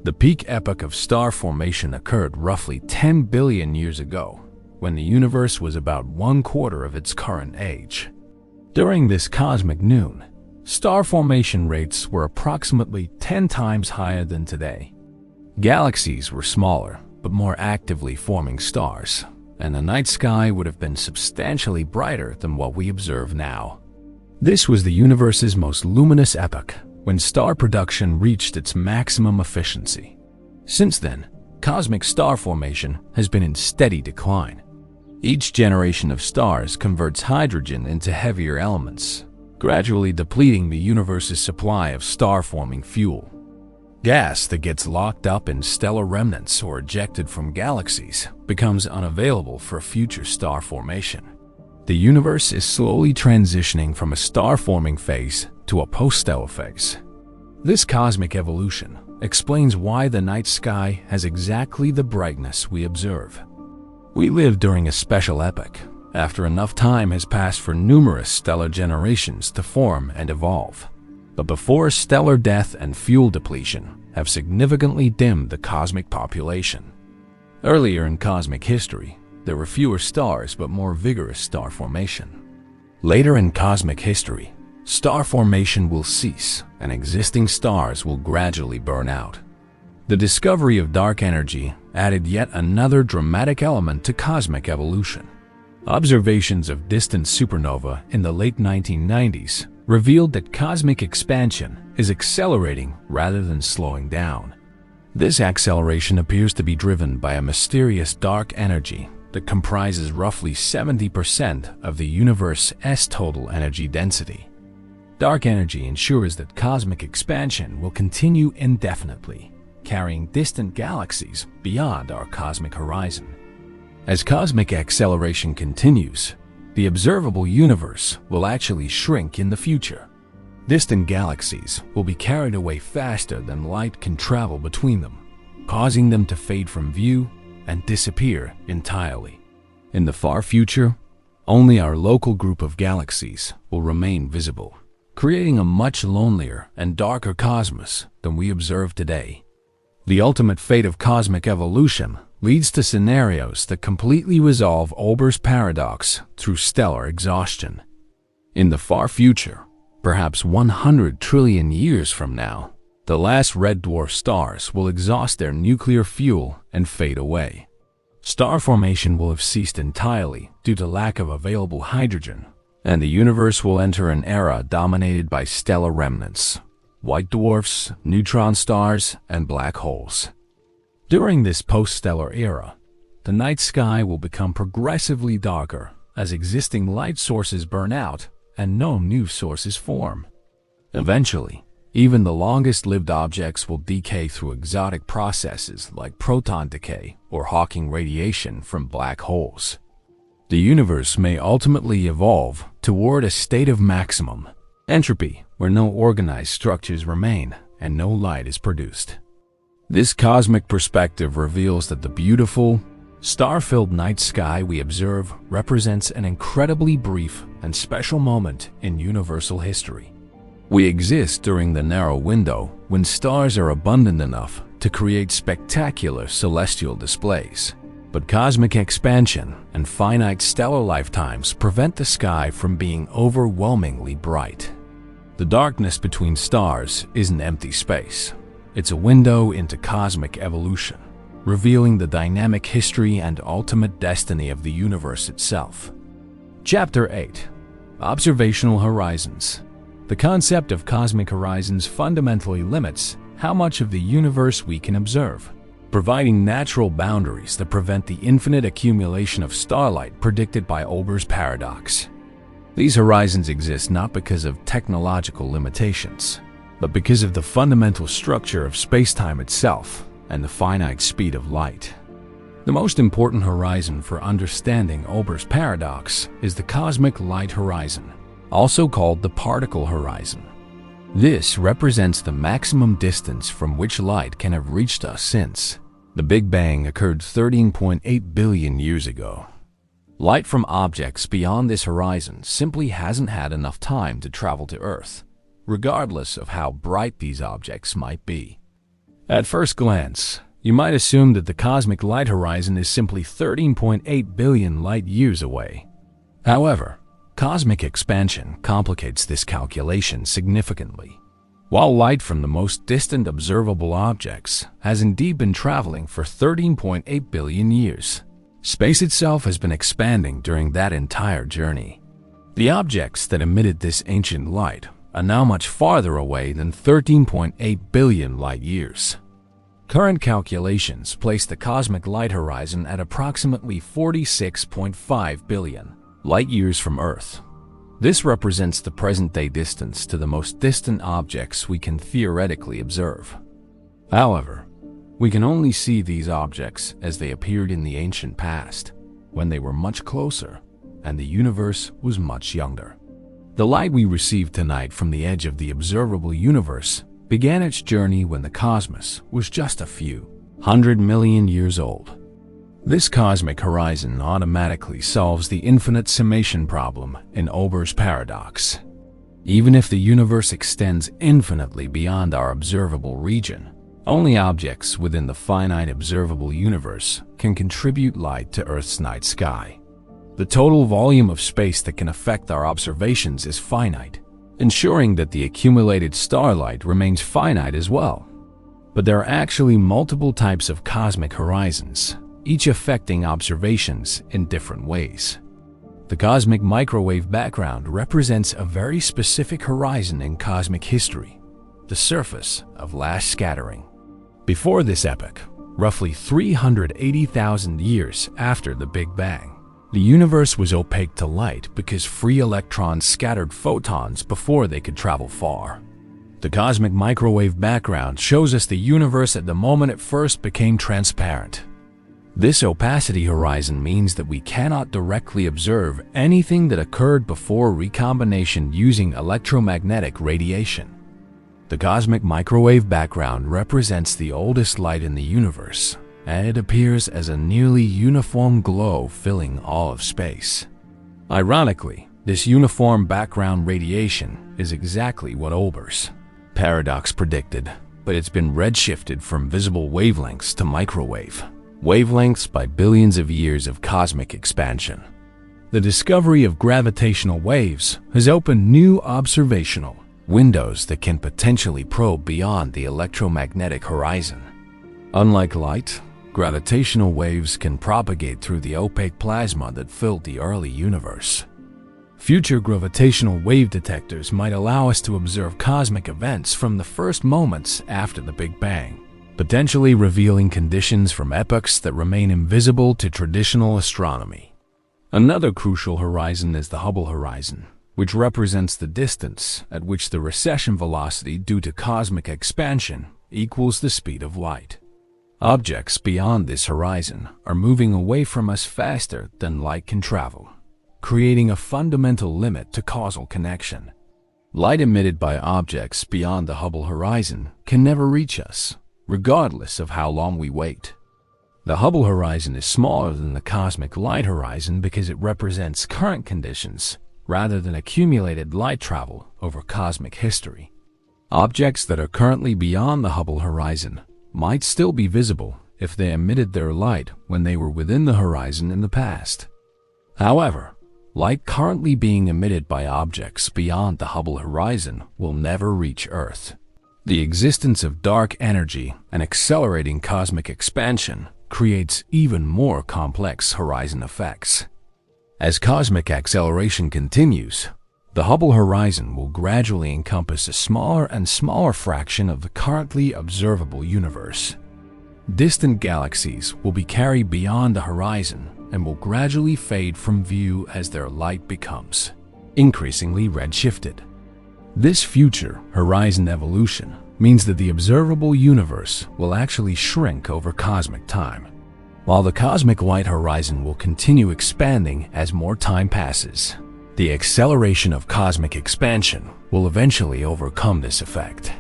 The peak epoch of star formation occurred roughly 10 billion years ago, when the universe was about 1/4 of its current age. During this cosmic noon, star formation rates were approximately 10 times higher than today. Galaxies were smaller, but more actively forming stars, and the night sky would have been substantially brighter than what we observe now. This was the universe's most luminous epoch, when star production reached its maximum efficiency. Since then, cosmic star formation has been in steady decline. Each generation of stars converts hydrogen into heavier elements, gradually depleting the universe's supply of star-forming fuel. Gas that gets locked up in stellar remnants or ejected from galaxies becomes unavailable for future star formation. The universe is slowly transitioning from a star-forming phase to a post-stellar phase. This cosmic evolution explains why the night sky has exactly the brightness we observe. We live during a special epoch, after enough time has passed for numerous stellar generations to form and evolve, but before stellar death and fuel depletion have significantly dimmed the cosmic population. Earlier in cosmic history, there were fewer stars but more vigorous star formation. Later in cosmic history, star formation will cease and existing stars will gradually burn out. The discovery of dark energy added yet another dramatic element to cosmic evolution. Observations of distant supernova in the late 1990s revealed that cosmic expansion is accelerating rather than slowing down. This acceleration appears to be driven by a mysterious dark energy that comprises roughly 70% of the universe's total energy density. Dark energy ensures that cosmic expansion will continue indefinitely, carrying distant galaxies beyond our cosmic horizon. As cosmic acceleration continues, the observable universe will actually shrink in the future. Distant galaxies will be carried away faster than light can travel between them, causing them to fade from view and disappear entirely. In the far future, only our local group of galaxies will remain visible, creating a much lonelier and darker cosmos than we observe today. The ultimate fate of cosmic evolution leads to scenarios that completely resolve Olbers Paradox through stellar exhaustion. In the far future, perhaps 100 trillion years from now, the last red dwarf stars will exhaust their nuclear fuel and fade away. Star formation will have ceased entirely due to lack of available hydrogen, and the universe will enter an era dominated by stellar remnants, white dwarfs, neutron stars, and black holes. During this post-stellar era, the night sky will become progressively darker as existing light sources burn out and no new sources form. Eventually, even the longest-lived objects will decay through exotic processes like proton decay or Hawking radiation from black holes. The universe may ultimately evolve toward a state of maximum entropy, where no organized structures remain and no light is produced. This cosmic perspective reveals that the beautiful, star-filled night sky we observe represents an incredibly brief and special moment in universal history. We exist during the narrow window when stars are abundant enough to create spectacular celestial displays. But cosmic expansion and finite stellar lifetimes prevent the sky from being overwhelmingly bright. The darkness between stars isn't empty space. It's a window into cosmic evolution, revealing the dynamic history and ultimate destiny of the universe itself. Chapter 8. Observational Horizons. The concept of cosmic horizons fundamentally limits how much of the universe we can observe, providing natural boundaries that prevent the infinite accumulation of starlight predicted by Olbers Paradox. These horizons exist not because of technological limitations, but because of the fundamental structure of space-time itself and the finite speed of light. The most important horizon for understanding Olbers Paradox is the cosmic light horizon, also called the particle horizon. This represents the maximum distance from which light can have reached us since The Big Bang occurred 13.8 billion years ago. Light from objects beyond this horizon simply hasn't had enough time to travel to Earth, regardless of how bright these objects might be. At first glance, you might assume that the cosmic light horizon is simply 13.8 billion light-years away. However, cosmic expansion complicates this calculation significantly. While light from the most distant observable objects has indeed been traveling for 13.8 billion years, space itself has been expanding during that entire journey. The objects that emitted this ancient light are now much farther away than 13.8 billion light-years. Current calculations place the cosmic light horizon at approximately 46.5 billion light-years from Earth. This represents the present-day distance to the most distant objects we can theoretically observe. However, we can only see these objects as they appeared in the ancient past, when they were much closer and the universe was much younger. The light we receive tonight from the edge of the observable universe began its journey when the cosmos was just a few 100 million years old. This cosmic horizon automatically solves the infinite summation problem in Olbers Paradox. Even if the universe extends infinitely beyond our observable region, only objects within the finite observable universe can contribute light to Earth's night sky. The total volume of space that can affect our observations is finite, ensuring that the accumulated starlight remains finite as well. But there are actually multiple types of cosmic horizons, each affecting observations in different ways. The cosmic microwave background represents a very specific horizon in cosmic history, the surface of last scattering. Before this epoch, roughly 380,000 years after the Big Bang, the universe was opaque to light because free electrons scattered photons before they could travel far. The cosmic microwave background shows us the universe at the moment it first became transparent. This opacity horizon means that we cannot directly observe anything that occurred before recombination using electromagnetic radiation. The cosmic microwave background represents the oldest light in the universe, and it appears as a nearly uniform glow filling all of space. Ironically, this uniform background radiation is exactly what Olbers Paradox predicted, but it's been redshifted from visible wavelengths to microwave wavelengths by billions of years of cosmic expansion. The discovery of gravitational waves has opened new observational windows that can potentially probe beyond the electromagnetic horizon. Unlike light, gravitational waves can propagate through the opaque plasma that filled the early universe. Future gravitational wave detectors might allow us to observe cosmic events from the first moments after the Big Bang, potentially revealing conditions from epochs that remain invisible to traditional astronomy. Another crucial horizon is the Hubble horizon, which represents the distance at which the recession velocity due to cosmic expansion equals the speed of light. Objects beyond this horizon are moving away from us faster than light can travel, creating a fundamental limit to causal connection. Light emitted by objects beyond the Hubble horizon can never reach us, regardless of how long we wait. The Hubble horizon is smaller than the cosmic light horizon because it represents current conditions rather than accumulated light travel over cosmic history. Objects that are currently beyond the Hubble horizon might still be visible if they emitted their light when they were within the horizon in the past. However, light currently being emitted by objects beyond the Hubble horizon will never reach Earth. The existence of dark energy and accelerating cosmic expansion creates even more complex horizon effects. As cosmic acceleration continues, the Hubble horizon will gradually encompass a smaller and smaller fraction of the currently observable universe. Distant galaxies will be carried beyond the horizon and will gradually fade from view as their light becomes increasingly redshifted. This future horizon evolution means that the observable universe will actually shrink over cosmic time, while the cosmic light horizon will continue expanding as more time passes. The acceleration of cosmic expansion will eventually overcome this effect.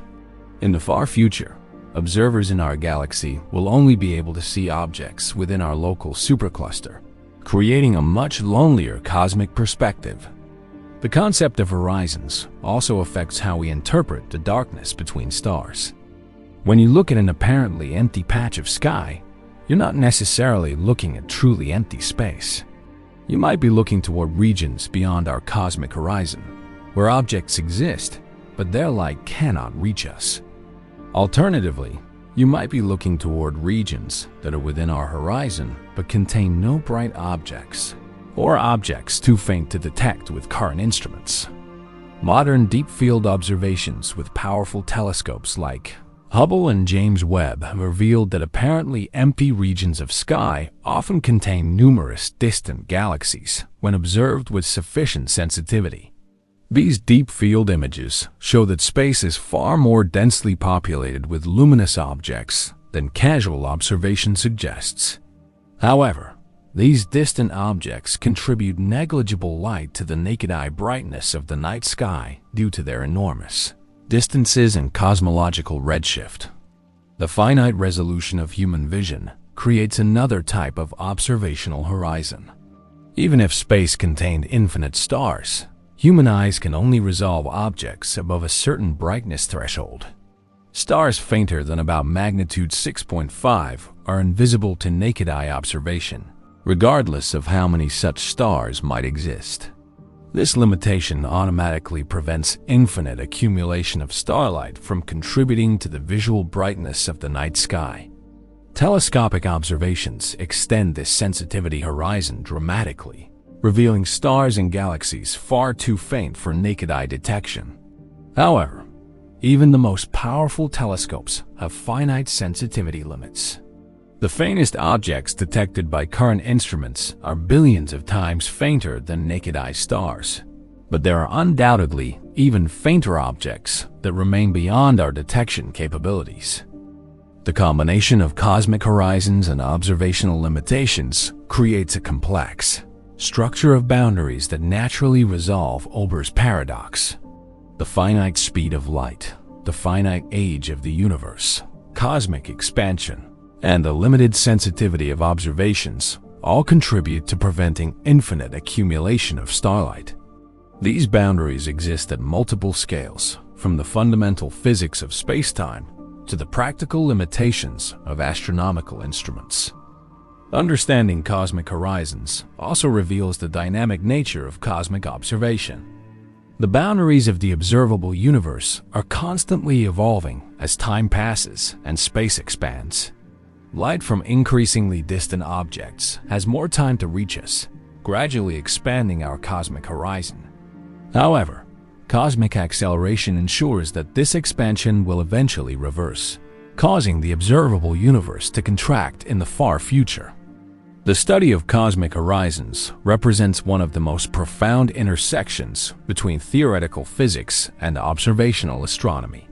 In the far future, observers in our galaxy will only be able to see objects within our local supercluster, creating a much lonelier cosmic perspective. The concept of horizons also affects how we interpret the darkness between stars. When you look at an apparently empty patch of sky, you're not necessarily looking at truly empty space. You might be looking toward regions beyond our cosmic horizon, where objects exist, but their light cannot reach us. Alternatively, you might be looking toward regions that are within our horizon but contain no bright objects, or objects too faint to detect with current instruments. Modern deep-field observations with powerful telescopes like Hubble and James Webb have revealed that apparently empty regions of sky often contain numerous distant galaxies when observed with sufficient sensitivity. These deep-field images show that space is far more densely populated with luminous objects than casual observation suggests. However, these distant objects contribute negligible light to the naked eye brightness of the night sky due to their enormous distances and cosmological redshift. The finite resolution of human vision creates another type of observational horizon. Even if space contained infinite stars, human eyes can only resolve objects above a certain brightness threshold. Stars fainter than about magnitude 6.5 are invisible to naked eye observation, regardless of how many such stars might exist. This limitation automatically prevents infinite accumulation of starlight from contributing to the visual brightness of the night sky. Telescopic observations extend this sensitivity horizon dramatically, revealing stars and galaxies far too faint for naked eye detection. However, even the most powerful telescopes have finite sensitivity limits. The faintest objects detected by current instruments are billions of times fainter than naked-eye stars. But there are undoubtedly even fainter objects that remain beyond our detection capabilities. The combination of cosmic horizons and observational limitations creates a complex structure of boundaries that naturally resolve Olbers Paradox. The finite speed of light, the finite age of the universe, cosmic expansion, and the limited sensitivity of observations all contribute to preventing infinite accumulation of starlight. These boundaries exist at multiple scales, from the fundamental physics of space-time to the practical limitations of astronomical instruments. Understanding cosmic horizons also reveals the dynamic nature of cosmic observation. The boundaries of the observable universe are constantly evolving as time passes and space expands. Light from increasingly distant objects has more time to reach us, gradually expanding our cosmic horizon. However, cosmic acceleration ensures that this expansion will eventually reverse, causing the observable universe to contract in the far future. The study of cosmic horizons represents one of the most profound intersections between theoretical physics and observational astronomy.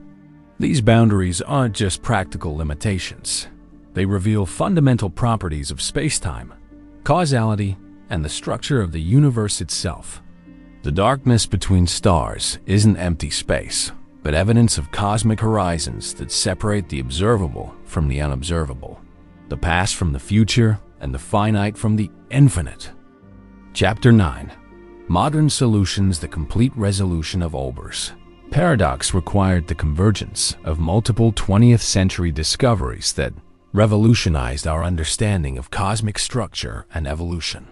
These boundaries aren't just practical limitations. They reveal fundamental properties of spacetime, causality, and the structure of the universe itself. The darkness between stars isn't empty space, but evidence of cosmic horizons that separate the observable from the unobservable, the past from the future, and the finite from the infinite. Chapter 9. Modern Solutions: The Complete Resolution of Olbers Paradox required the convergence of multiple 20th century discoveries that revolutionized our understanding of cosmic structure and evolution.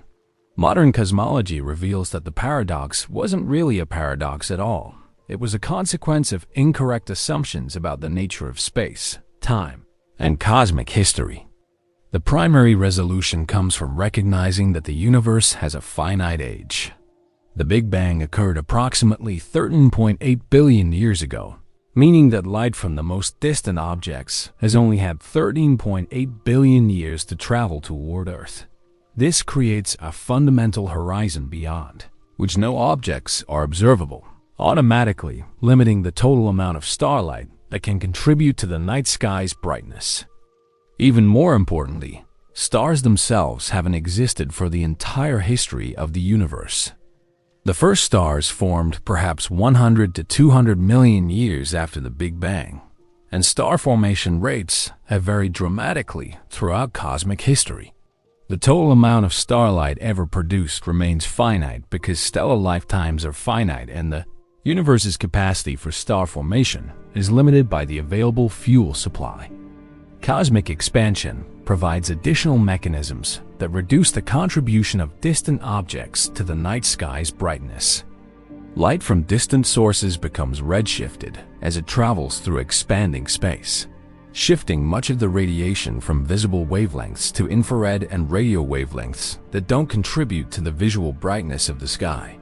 Modern cosmology reveals that the paradox wasn't really a paradox at all. It was a consequence of incorrect assumptions about the nature of space, time, and cosmic history. The primary resolution comes from recognizing that the universe has a finite age. The Big Bang occurred approximately 13.8 billion years ago, meaning that light from the most distant objects has only had 13.8 billion years to travel toward Earth. This creates a fundamental horizon beyond which no objects are observable, automatically limiting the total amount of starlight that can contribute to the night sky's brightness. Even more importantly, stars themselves haven't existed for the entire history of the universe. The first stars formed perhaps 100 to 200 million years after the Big Bang, and star formation rates have varied dramatically throughout cosmic history. The total amount of starlight ever produced remains finite because stellar lifetimes are finite and the universe's capacity for star formation is limited by the available fuel supply. Cosmic expansion provides additional mechanisms that reduce the contribution of distant objects to the night sky's brightness. Light from distant sources becomes redshifted as it travels through expanding space, shifting much of the radiation from visible wavelengths to infrared and radio wavelengths that don't contribute to the visual brightness of the sky.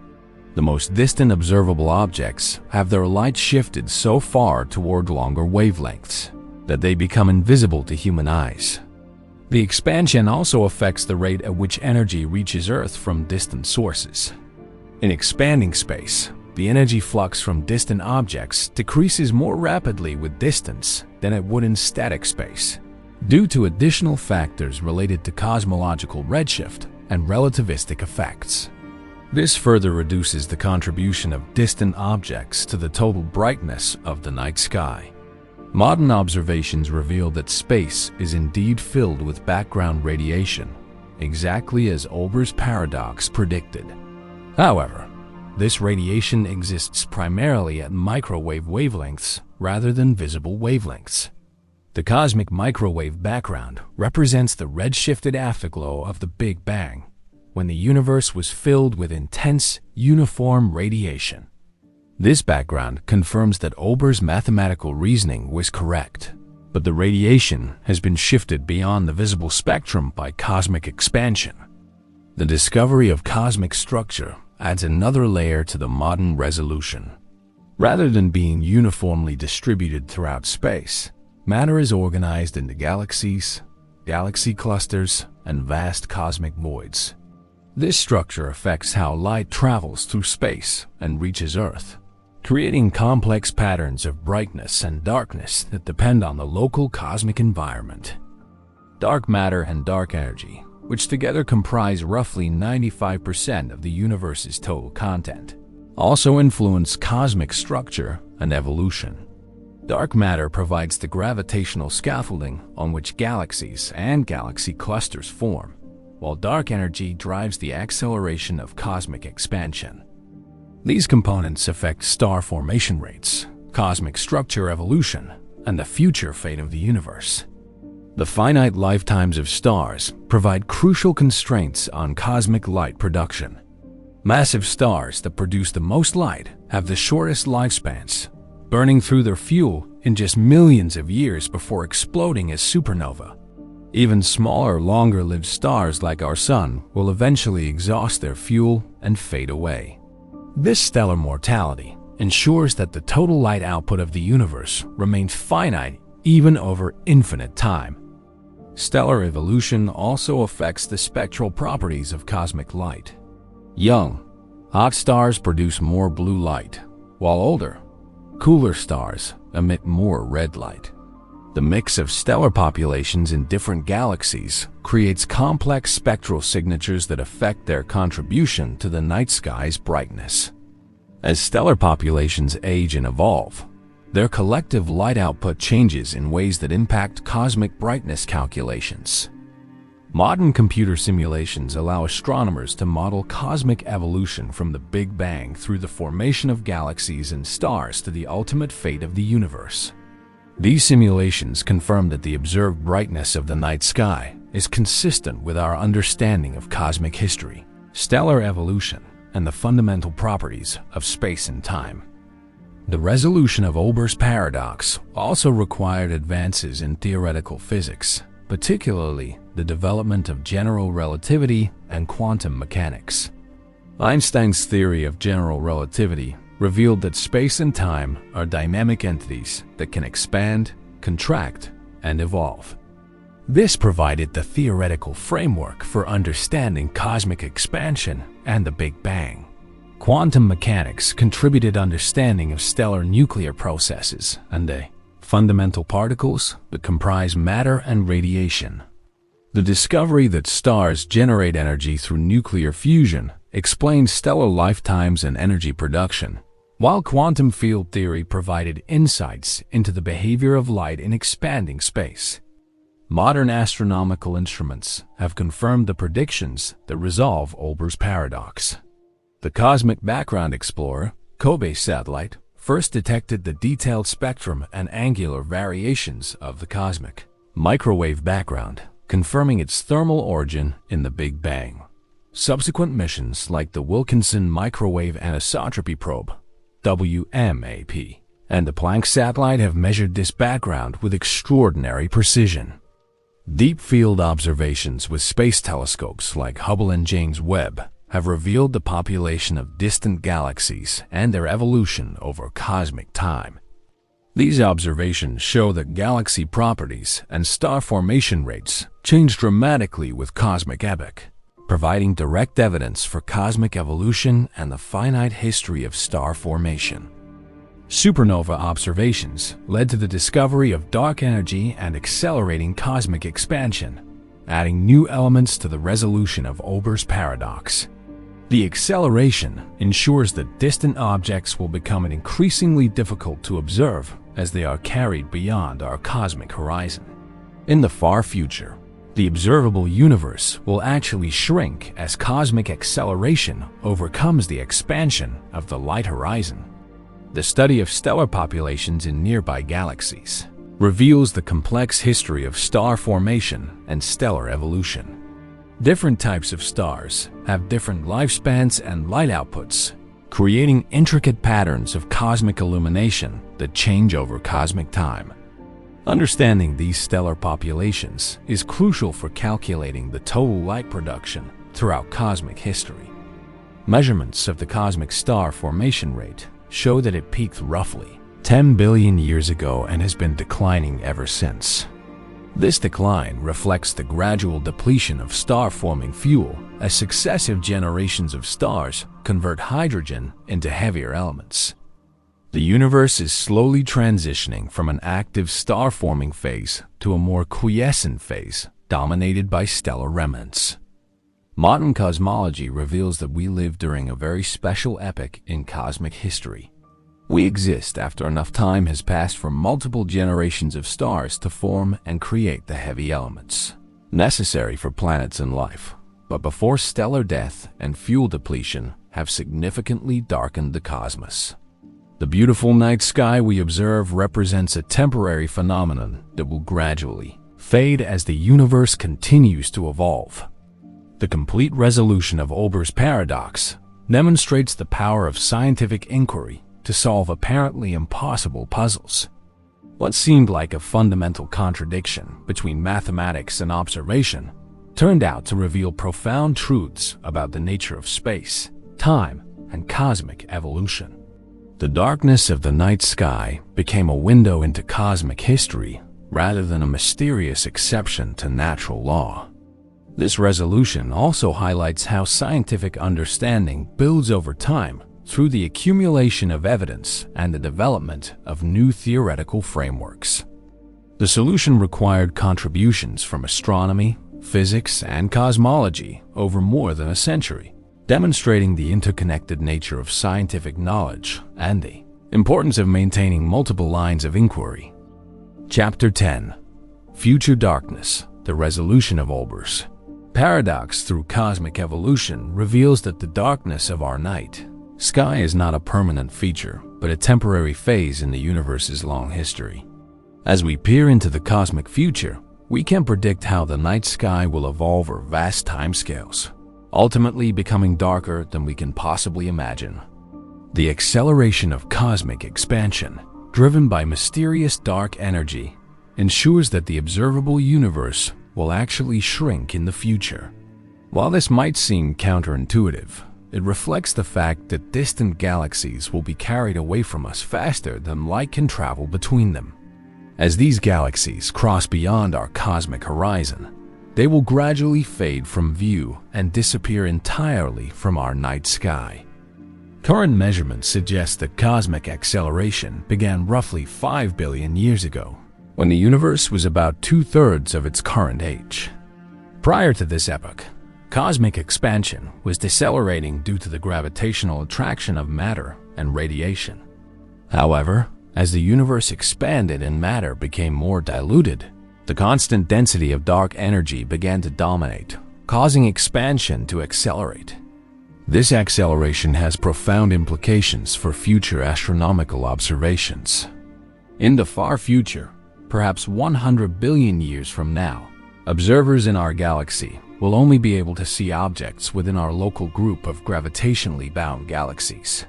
The most distant observable objects have their light shifted so far toward longer wavelengths that they become invisible to human eyes. The expansion also affects the rate at which energy reaches Earth from distant sources. In expanding space, the energy flux from distant objects decreases more rapidly with distance than it would in static space, due to additional factors related to cosmological redshift and relativistic effects. This further reduces the contribution of distant objects to the total brightness of the night sky. Modern observations reveal that space is indeed filled with background radiation, exactly as Olbers Paradox predicted. However, this radiation exists primarily at microwave wavelengths rather than visible wavelengths. The cosmic microwave background represents the redshifted afterglow of the Big Bang, when the universe was filled with intense, uniform radiation. This background confirms that Olbers' mathematical reasoning was correct, but the radiation has been shifted beyond the visible spectrum by cosmic expansion. The discovery of cosmic structure adds another layer to the modern resolution. Rather than being uniformly distributed throughout space, matter is organized into galaxies, galaxy clusters, and vast cosmic voids. This structure affects how light travels through space and reaches Earth, creating complex patterns of brightness and darkness that depend on the local cosmic environment. Dark matter and dark energy, which together comprise roughly 95% of the universe's total content, also influence cosmic structure and evolution. Dark matter provides the gravitational scaffolding on which galaxies and galaxy clusters form, while dark energy drives the acceleration of cosmic expansion. These components affect star formation rates, cosmic structure evolution, and the future fate of the universe. The finite lifetimes of stars provide crucial constraints on cosmic light production. Massive stars that produce the most light have the shortest lifespans, burning through their fuel in just millions of years before exploding as supernova. Even smaller, longer-lived stars like our Sun will eventually exhaust their fuel and fade away. This stellar mortality ensures that the total light output of the universe remains finite even over infinite time. Stellar evolution also affects the spectral properties of cosmic light. Young, hot stars produce more blue light, while older, cooler stars emit more red light. The mix of stellar populations in different galaxies creates complex spectral signatures that affect their contribution to the night sky's brightness. As stellar populations age and evolve, their collective light output changes in ways that impact cosmic brightness calculations. Modern computer simulations allow astronomers to model cosmic evolution from the Big Bang through the formation of galaxies and stars to the ultimate fate of the universe. These simulations confirm that the observed brightness of the night sky is consistent with our understanding of cosmic history, stellar evolution, and the fundamental properties of space and time. The resolution of Olbers Paradox also required advances in theoretical physics, particularly the development of general relativity and quantum mechanics. Einstein's theory of general relativity revealed that space and time are dynamic entities that can expand, contract, and evolve. This provided the theoretical framework for understanding cosmic expansion and the Big Bang. Quantum mechanics contributed understanding of stellar nuclear processes and the fundamental particles that comprise matter and radiation. The discovery that stars generate energy through nuclear fusion explains stellar lifetimes and energy production, While quantum field theory provided insights into the behavior of light in expanding space, modern astronomical instruments have confirmed the predictions that resolve Olbers Paradox. The Cosmic Background Explorer, COBE satellite, first detected the detailed spectrum and angular variations of the cosmic microwave background, confirming its thermal origin in the Big Bang. Subsequent missions like the Wilkinson Microwave Anisotropy Probe, WMAP, and the Planck satellite have measured this background with extraordinary precision. Deep field observations with space telescopes like Hubble and James Webb have revealed the population of distant galaxies and their evolution over cosmic time. These observations show that galaxy properties and star formation rates change dramatically with cosmic epoch, providing direct evidence for cosmic evolution and the finite history of star formation. Supernova observations led to the discovery of dark energy and accelerating cosmic expansion, adding new elements to the resolution of Olbers Paradox. The acceleration ensures that distant objects will become increasingly difficult to observe as they are carried beyond our cosmic horizon. In the far future, the observable universe will actually shrink as cosmic acceleration overcomes the expansion of the light horizon. The study of stellar populations in nearby galaxies reveals the complex history of star formation and stellar evolution. Different types of stars have different lifespans and light outputs, creating intricate patterns of cosmic illumination that change over cosmic time. Understanding these stellar populations is crucial for calculating the total light production throughout cosmic history. Measurements of the cosmic star formation rate show that it peaked roughly 10 billion years ago and has been declining ever since. This decline reflects the gradual depletion of star-forming fuel as successive generations of stars convert hydrogen into heavier elements. The universe is slowly transitioning from an active star-forming phase to a more quiescent phase dominated by stellar remnants. Modern cosmology reveals that we live during a very special epoch in cosmic history. We exist after enough time has passed for multiple generations of stars to form and create the heavy elements necessary for planets and life, but before stellar death and fuel depletion have significantly darkened the cosmos. The beautiful night sky we observe represents a temporary phenomenon that will gradually fade as the universe continues to evolve. The complete resolution of Olbers Paradox demonstrates the power of scientific inquiry to solve apparently impossible puzzles. What seemed like a fundamental contradiction between mathematics and observation turned out to reveal profound truths about the nature of space, time, and cosmic evolution. The darkness of the night sky became a window into cosmic history rather than a mysterious exception to natural law. This resolution also highlights how scientific understanding builds over time through the accumulation of evidence and the development of new theoretical frameworks. The solution required contributions from astronomy, physics, and cosmology over more than a century, demonstrating the interconnected nature of scientific knowledge and the importance of maintaining multiple lines of inquiry. Chapter 10. Future Darkness, the Resolution of Olbers Paradox through Cosmic Evolution reveals that the darkness of our night sky is not a permanent feature, but a temporary phase in the universe's long history. As we peer into the cosmic future, we can predict how the night sky will evolve over vast timescales, ultimately becoming darker than we can possibly imagine. The acceleration of cosmic expansion, driven by mysterious dark energy, ensures that the observable universe will actually shrink in the future. While this might seem counterintuitive, it reflects the fact that distant galaxies will be carried away from us faster than light can travel between them. As these galaxies cross beyond our cosmic horizon, they will gradually fade from view and disappear entirely from our night sky. Current measurements suggest that cosmic acceleration began roughly 5 billion years ago, when the universe was about 2/3 of its current age. Prior to this epoch, cosmic expansion was decelerating due to the gravitational attraction of matter and radiation. However, as the universe expanded and matter became more diluted, the constant density of dark energy began to dominate, causing expansion to accelerate. This acceleration has profound implications for future astronomical observations. In the far future, perhaps 100 billion years from now, observers in our galaxy will only be able to see objects within our local group of gravitationally bound galaxies.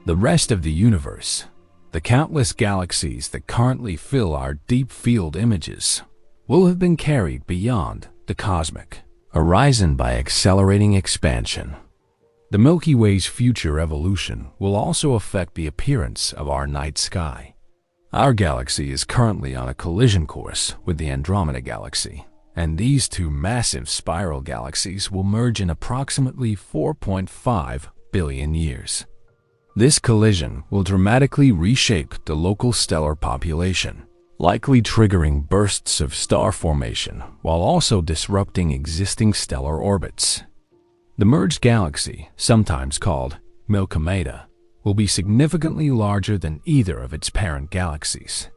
The rest of the universe, the countless galaxies that currently fill our deep field images, will have been carried beyond the cosmic horizon by accelerating expansion. The Milky Way's future evolution will also affect the appearance of our night sky. Our galaxy is currently on a collision course with the Andromeda Galaxy, and these two massive spiral galaxies will merge in approximately 4.5 billion years. This collision will dramatically reshape the local stellar population, likely triggering bursts of star formation while also disrupting existing stellar orbits. The merged galaxy, sometimes called Milkomeda, will be significantly larger than either of its parent galaxies.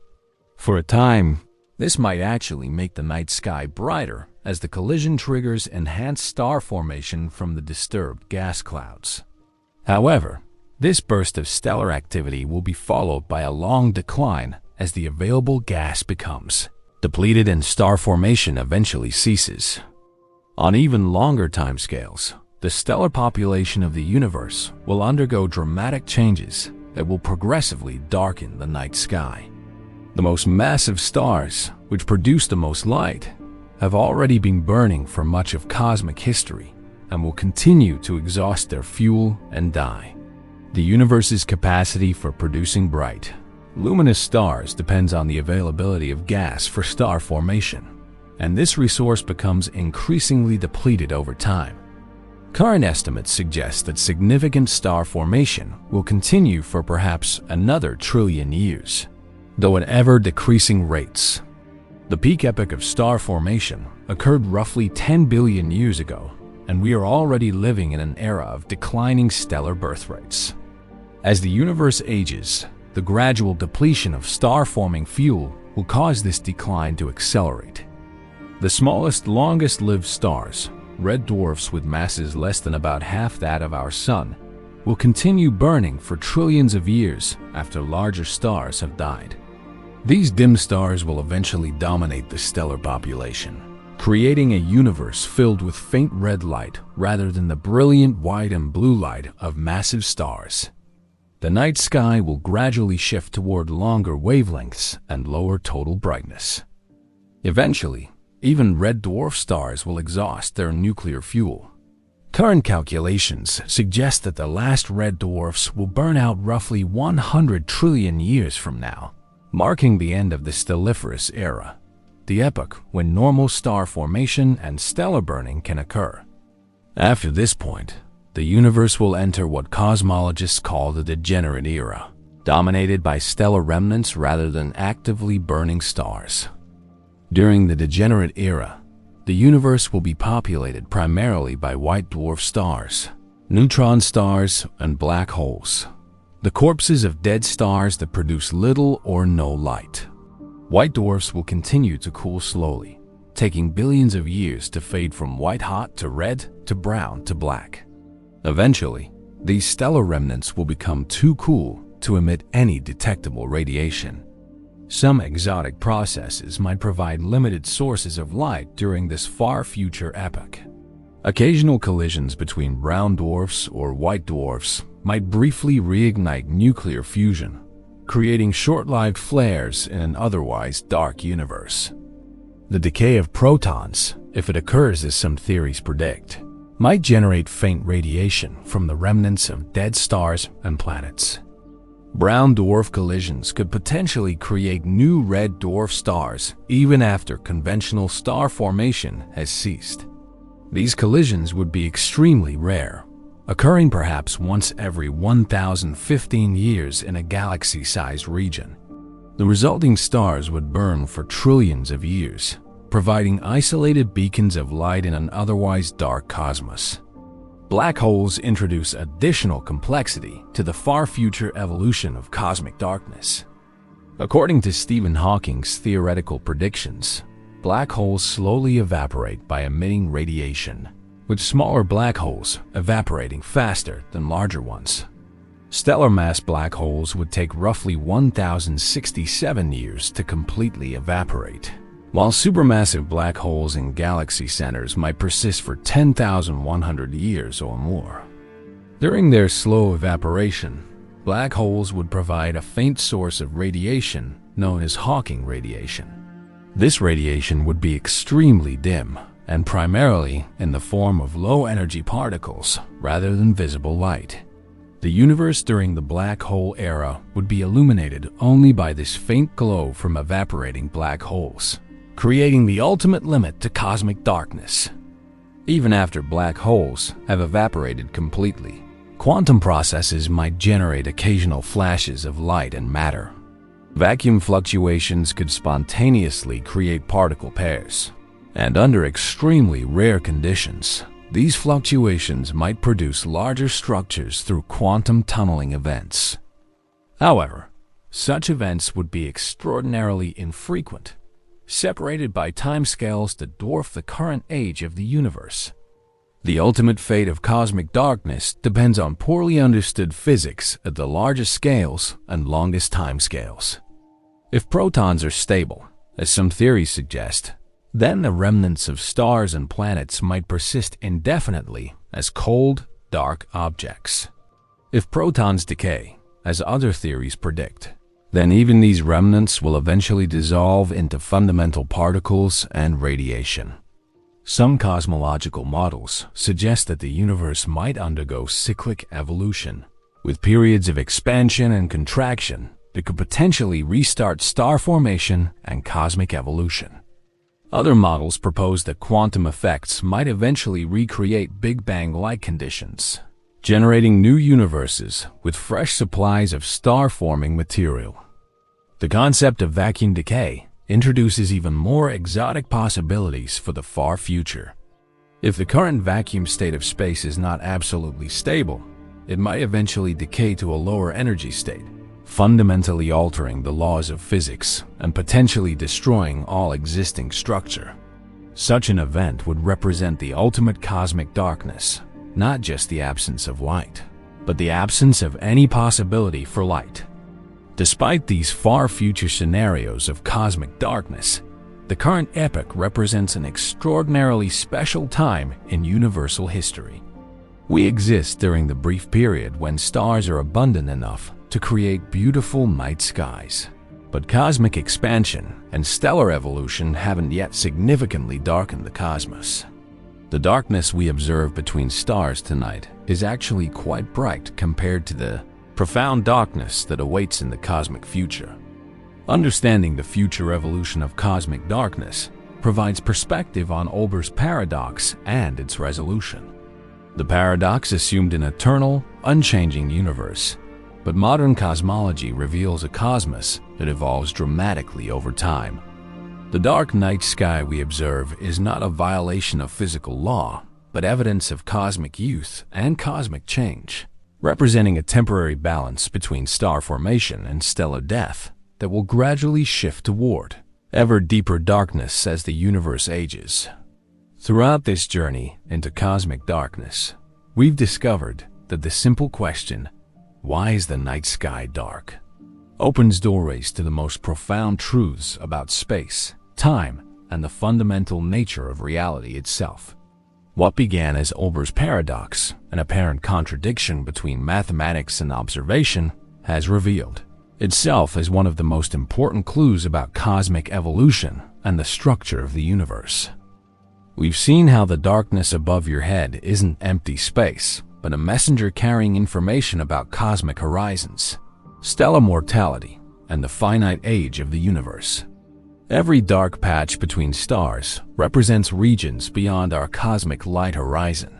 For a time, this might actually make the night sky brighter as the collision triggers enhanced star formation from the disturbed gas clouds. However, this burst of stellar activity will be followed by a long decline as the available gas becomes depleted and star formation eventually ceases. On even longer timescales, the stellar population of the universe will undergo dramatic changes that will progressively darken the night sky. The most massive stars, which produce the most light, have already been burning for much of cosmic history and will continue to exhaust their fuel and die. The universe's capacity for producing bright, luminous stars depends on the availability of gas for star formation, and this resource becomes increasingly depleted over time. Current estimates suggest that significant star formation will continue for perhaps another trillion years, though at ever-decreasing rates. The peak epoch of star formation occurred roughly 10 billion years ago, and we are already living in an era of declining stellar birth rates. As the universe ages, the gradual depletion of star-forming fuel will cause this decline to accelerate. The smallest, longest-lived stars, red dwarfs with masses less than about half that of our Sun, will continue burning for trillions of years after larger stars have died. These dim stars will eventually dominate the stellar population, creating a universe filled with faint red light rather than the brilliant white and blue light of massive stars. The night sky will gradually shift toward longer wavelengths and lower total brightness. Eventually, even red dwarf stars will exhaust their nuclear fuel. Current calculations suggest that the last red dwarfs will burn out roughly 100 trillion years from now, marking the end of the stelliferous era, the epoch when normal star formation and stellar burning can occur. After this point, the universe will enter what cosmologists call the degenerate era, dominated by stellar remnants rather than actively burning stars. During the degenerate era, the universe will be populated primarily by white dwarf stars, neutron stars, and black holes, the corpses of dead stars that produce little or no light. White dwarfs will continue to cool slowly, taking billions of years to fade from white-hot to red to brown to black. Eventually, these stellar remnants will become too cool to emit any detectable radiation. Some exotic processes might provide limited sources of light during this far future epoch. Occasional collisions between brown dwarfs or white dwarfs might briefly reignite nuclear fusion, creating short-lived flares in an otherwise dark universe. The decay of protons, if it occurs as some theories predict, might generate faint radiation from the remnants of dead stars and planets. Brown dwarf collisions could potentially create new red dwarf stars even after conventional star formation has ceased. These collisions would be extremely rare, occurring perhaps once every 1,015 years in a galaxy-sized region. The resulting stars would burn for trillions of years, providing isolated beacons of light in an otherwise dark cosmos. Black holes introduce additional complexity to the far future evolution of cosmic darkness. According to Stephen Hawking's theoretical predictions, black holes slowly evaporate by emitting radiation, with smaller black holes evaporating faster than larger ones. Stellar mass black holes would take roughly 1,067 years to completely evaporate, while supermassive black holes in galaxy centers might persist for 10,100 years or more. During their slow evaporation, black holes would provide a faint source of radiation known as Hawking radiation. This radiation would be extremely dim and primarily in the form of low-energy particles rather than visible light. The universe during the black hole era would be illuminated only by this faint glow from evaporating black holes, creating the ultimate limit to cosmic darkness. Even after black holes have evaporated completely, quantum processes might generate occasional flashes of light and matter. Vacuum fluctuations could spontaneously create particle pairs, and under extremely rare conditions, these fluctuations might produce larger structures through quantum tunneling events. However, such events would be extraordinarily infrequent, separated by timescales that dwarf the current age of the universe. The ultimate fate of cosmic darkness depends on poorly understood physics at the largest scales and longest timescales. If protons are stable, as some theories suggest, then the remnants of stars and planets might persist indefinitely as cold, dark objects. If protons decay, as other theories predict, then even these remnants will eventually dissolve into fundamental particles and radiation. Some cosmological models suggest that the universe might undergo cyclic evolution, with periods of expansion and contraction that could potentially restart star formation and cosmic evolution. Other models propose that quantum effects might eventually recreate Big Bang-like conditions, generating new universes with fresh supplies of star-forming material. The concept of vacuum decay introduces even more exotic possibilities for the far future. If the current vacuum state of space is not absolutely stable, it might eventually decay to a lower energy state, fundamentally altering the laws of physics and potentially destroying all existing structure. Such an event would represent the ultimate cosmic darkness, not just the absence of light, but the absence of any possibility for light. Despite these far future scenarios of cosmic darkness, the current epoch represents an extraordinarily special time in universal history. We exist during the brief period when stars are abundant enough to create beautiful night skies. But cosmic expansion and stellar evolution haven't yet significantly darkened the cosmos. The darkness we observe between stars tonight is actually quite bright compared to the profound darkness that awaits in the cosmic future. Understanding the future evolution of cosmic darkness provides perspective on Olbers Paradox and its resolution. The paradox assumed an eternal, unchanging universe, but modern cosmology reveals a cosmos that evolves dramatically over time. The dark night sky we observe is not a violation of physical law, but evidence of cosmic youth and cosmic change, representing a temporary balance between star formation and stellar death that will gradually shift toward ever deeper darkness as the universe ages. Throughout this journey into cosmic darkness, we've discovered that the simple question, "Why is the night sky dark?" opens doorways to the most profound truths about space, time, and the fundamental nature of reality itself. What began as Olbers Paradox, an apparent contradiction between mathematics and observation, has revealed itself as one of the most important clues about cosmic evolution and the structure of the universe. We've seen how the darkness above your head isn't empty space, but a messenger carrying information about cosmic horizons, stellar mortality, and the finite age of the universe. Every dark patch between stars represents regions beyond our cosmic light horizon,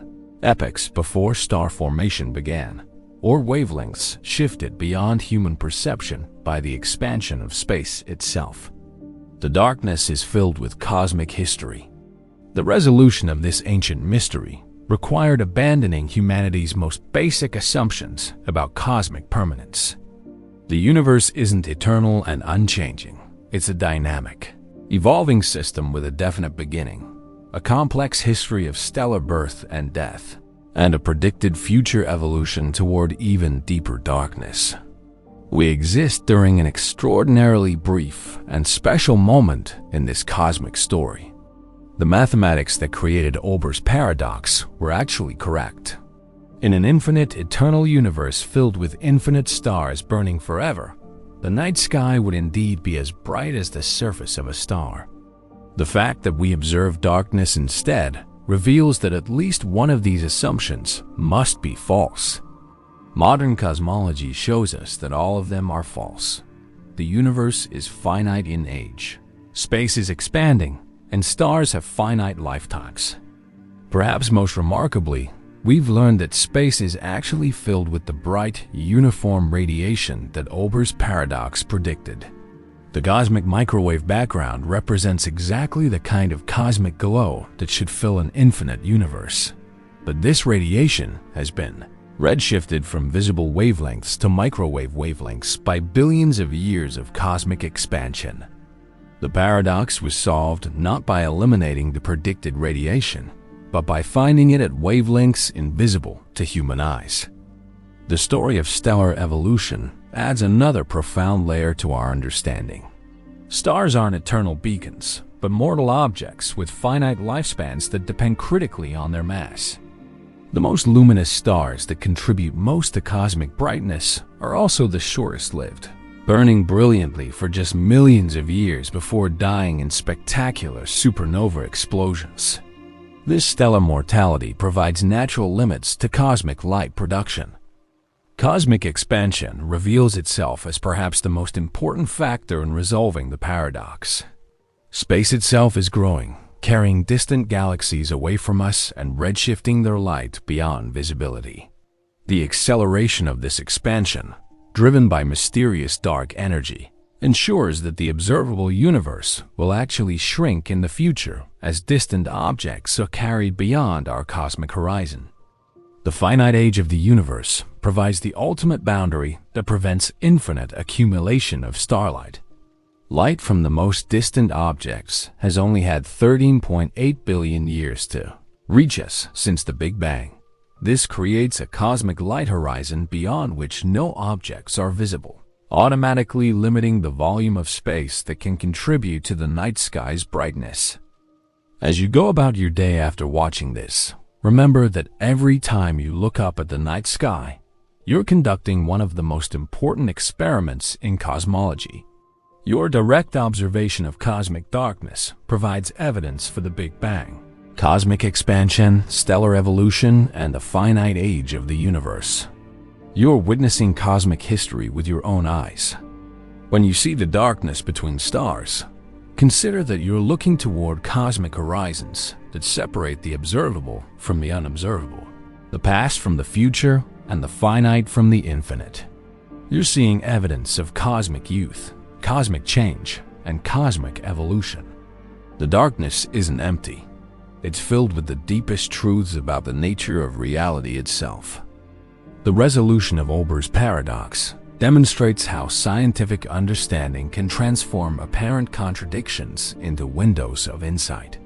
epochs before star formation began, or wavelengths shifted beyond human perception by the expansion of space itself. The darkness is filled with cosmic history. The resolution of this ancient mystery required abandoning humanity's most basic assumptions about cosmic permanence. The universe isn't eternal and unchanging. It's a dynamic, evolving system with a definite beginning, a complex history of stellar birth and death, and a predicted future evolution toward even deeper darkness. We exist during an extraordinarily brief and special moment in this cosmic story. The mathematics that created Olbers Paradox were actually correct. In an infinite, eternal universe filled with infinite stars burning forever, the night sky would indeed be as bright as the surface of a star. The fact that we observe darkness instead reveals that at least one of these assumptions must be false. Modern cosmology shows us that all of them are false. The universe is finite in age. Space is expanding, and stars have finite lifetimes. Perhaps most remarkably, we've learned that space is actually filled with the bright, uniform radiation that Olbers' paradox predicted. The cosmic microwave background represents exactly the kind of cosmic glow that should fill an infinite universe. But this radiation has been redshifted from visible wavelengths to microwave wavelengths by billions of years of cosmic expansion. The paradox was solved not by eliminating the predicted radiation, but by finding it at wavelengths invisible to human eyes. The story of stellar evolution adds another profound layer to our understanding. Stars aren't eternal beacons, but mortal objects with finite lifespans that depend critically on their mass. The most luminous stars that contribute most to cosmic brightness are also the shortest lived, burning brilliantly for just millions of years before dying in spectacular supernova explosions. This stellar mortality provides natural limits to cosmic light production. Cosmic expansion reveals itself as perhaps the most important factor in resolving the paradox. Space itself is growing, carrying distant galaxies away from us and redshifting their light beyond visibility. The acceleration of this expansion, driven by mysterious dark energy, ensures that the observable universe will actually shrink in the future as distant objects are carried beyond our cosmic horizon. The finite age of the universe provides the ultimate boundary that prevents infinite accumulation of starlight. Light from the most distant objects has only had 13.8 billion years to reach us since the Big Bang. This creates a cosmic light horizon beyond which no objects are visible, automatically limiting the volume of space that can contribute to the night sky's brightness. As you go about your day after watching this, remember that every time you look up at the night sky, you're conducting one of the most important experiments in cosmology. Your direct observation of cosmic darkness provides evidence for the Big Bang, cosmic expansion, stellar evolution, and the finite age of the universe. You're witnessing cosmic history with your own eyes. When you see the darkness between stars, consider that you're looking toward cosmic horizons that separate the observable from the unobservable, the past from the future, and the finite from the infinite. You're seeing evidence of cosmic youth, cosmic change, and cosmic evolution. The darkness isn't empty. It's filled with the deepest truths about the nature of reality itself. The resolution of Olbers' paradox demonstrates how scientific understanding can transform apparent contradictions into windows of insight.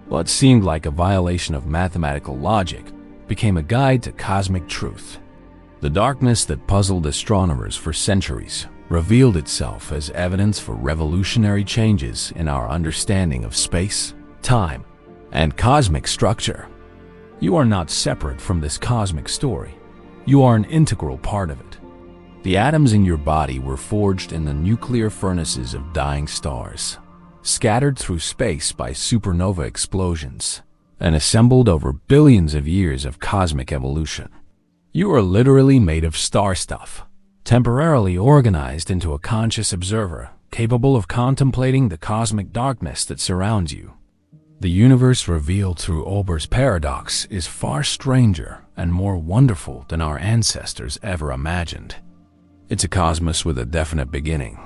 What seemed like a violation of mathematical logic became a guide to cosmic truth. The darkness that puzzled astronomers for centuries revealed itself as evidence for revolutionary changes in our understanding of space, time, and cosmic structure. You are not separate from this cosmic story. You are an integral part of it. The atoms in your body were forged in the nuclear furnaces of dying stars, scattered through space by supernova explosions, and assembled over billions of years of cosmic evolution. You are literally made of star stuff, temporarily organized into a conscious observer, capable of contemplating the cosmic darkness that surrounds you. The universe revealed through Olbers' paradox is far stranger and more wonderful than our ancestors ever imagined. It's a cosmos with a definite beginning,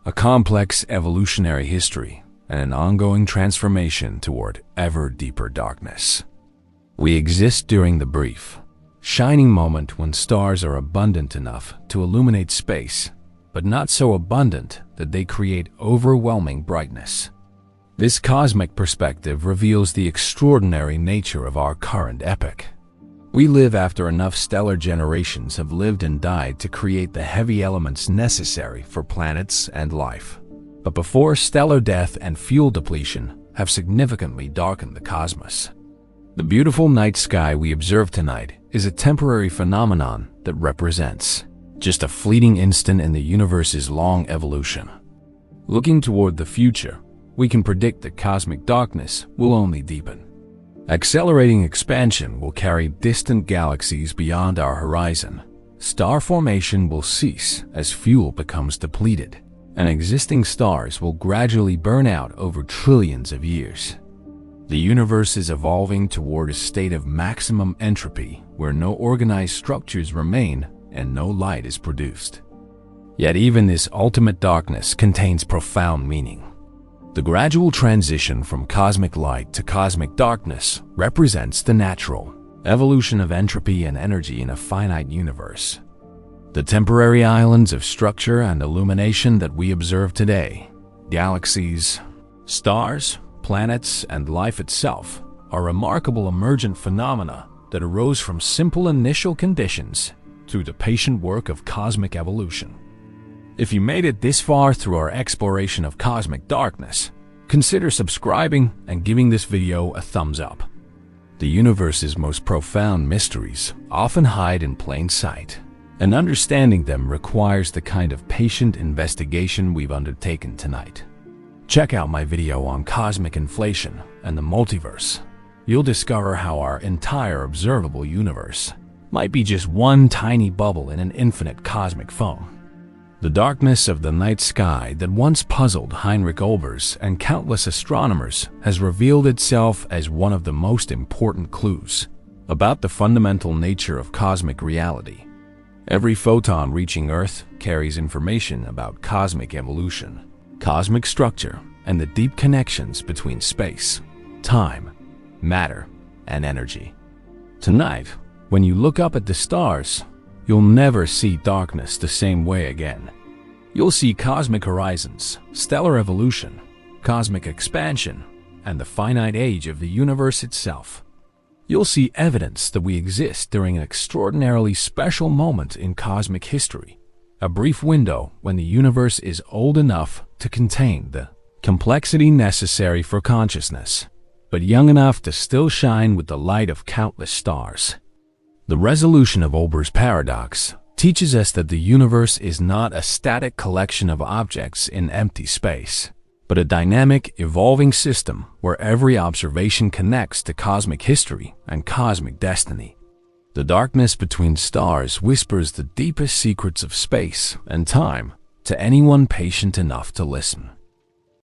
a complex evolutionary history, and an ongoing transformation toward ever deeper darkness. We exist during the brief, shining moment when stars are abundant enough to illuminate space, but not so abundant that they create overwhelming brightness. This cosmic perspective reveals the extraordinary nature of our current epoch. We live after enough stellar generations have lived and died to create the heavy elements necessary for planets and life, but before stellar death and fuel depletion have significantly darkened the cosmos. The beautiful night sky we observe tonight is a temporary phenomenon that represents just a fleeting instant in the universe's long evolution. Looking toward the future, we can predict that cosmic darkness will only deepen. Accelerating expansion will carry distant galaxies beyond our horizon. Star formation will cease as fuel becomes depleted, and existing stars will gradually burn out over trillions of years. The universe is evolving toward a state of maximum entropy where no organized structures remain and no light is produced. Yet even this ultimate darkness contains profound meaning. The gradual transition from cosmic light to cosmic darkness represents the natural evolution of entropy and energy in a finite universe. The temporary islands of structure and illumination that we observe today, galaxies, stars, planets, and life itself, are remarkable emergent phenomena that arose from simple initial conditions through the patient work of cosmic evolution. If you made it this far through our exploration of cosmic darkness, consider subscribing and giving this video a thumbs up. The universe's most profound mysteries often hide in plain sight, and understanding them requires the kind of patient investigation we've undertaken tonight. Check out my video on cosmic inflation and the multiverse. You'll discover how our entire observable universe might be just one tiny bubble in an infinite cosmic foam. The darkness of the night sky that once puzzled Heinrich Olbers and countless astronomers has revealed itself as one of the most important clues about the fundamental nature of cosmic reality. Every photon reaching Earth carries information about cosmic evolution, cosmic structure, and the deep connections between space, time, matter, and energy. Tonight, when you look up at the stars, you'll never see darkness the same way again. You'll see cosmic horizons, stellar evolution, cosmic expansion, and the finite age of the universe itself. You'll see evidence that we exist during an extraordinarily special moment in cosmic history, a brief window when the universe is old enough to contain the complexity necessary for consciousness, but young enough to still shine with the light of countless stars. The resolution of Olbers Paradox teaches us that the universe is not a static collection of objects in empty space, but a dynamic, evolving system where every observation connects to cosmic history and cosmic destiny. The darkness between stars whispers the deepest secrets of space and time to anyone patient enough to listen.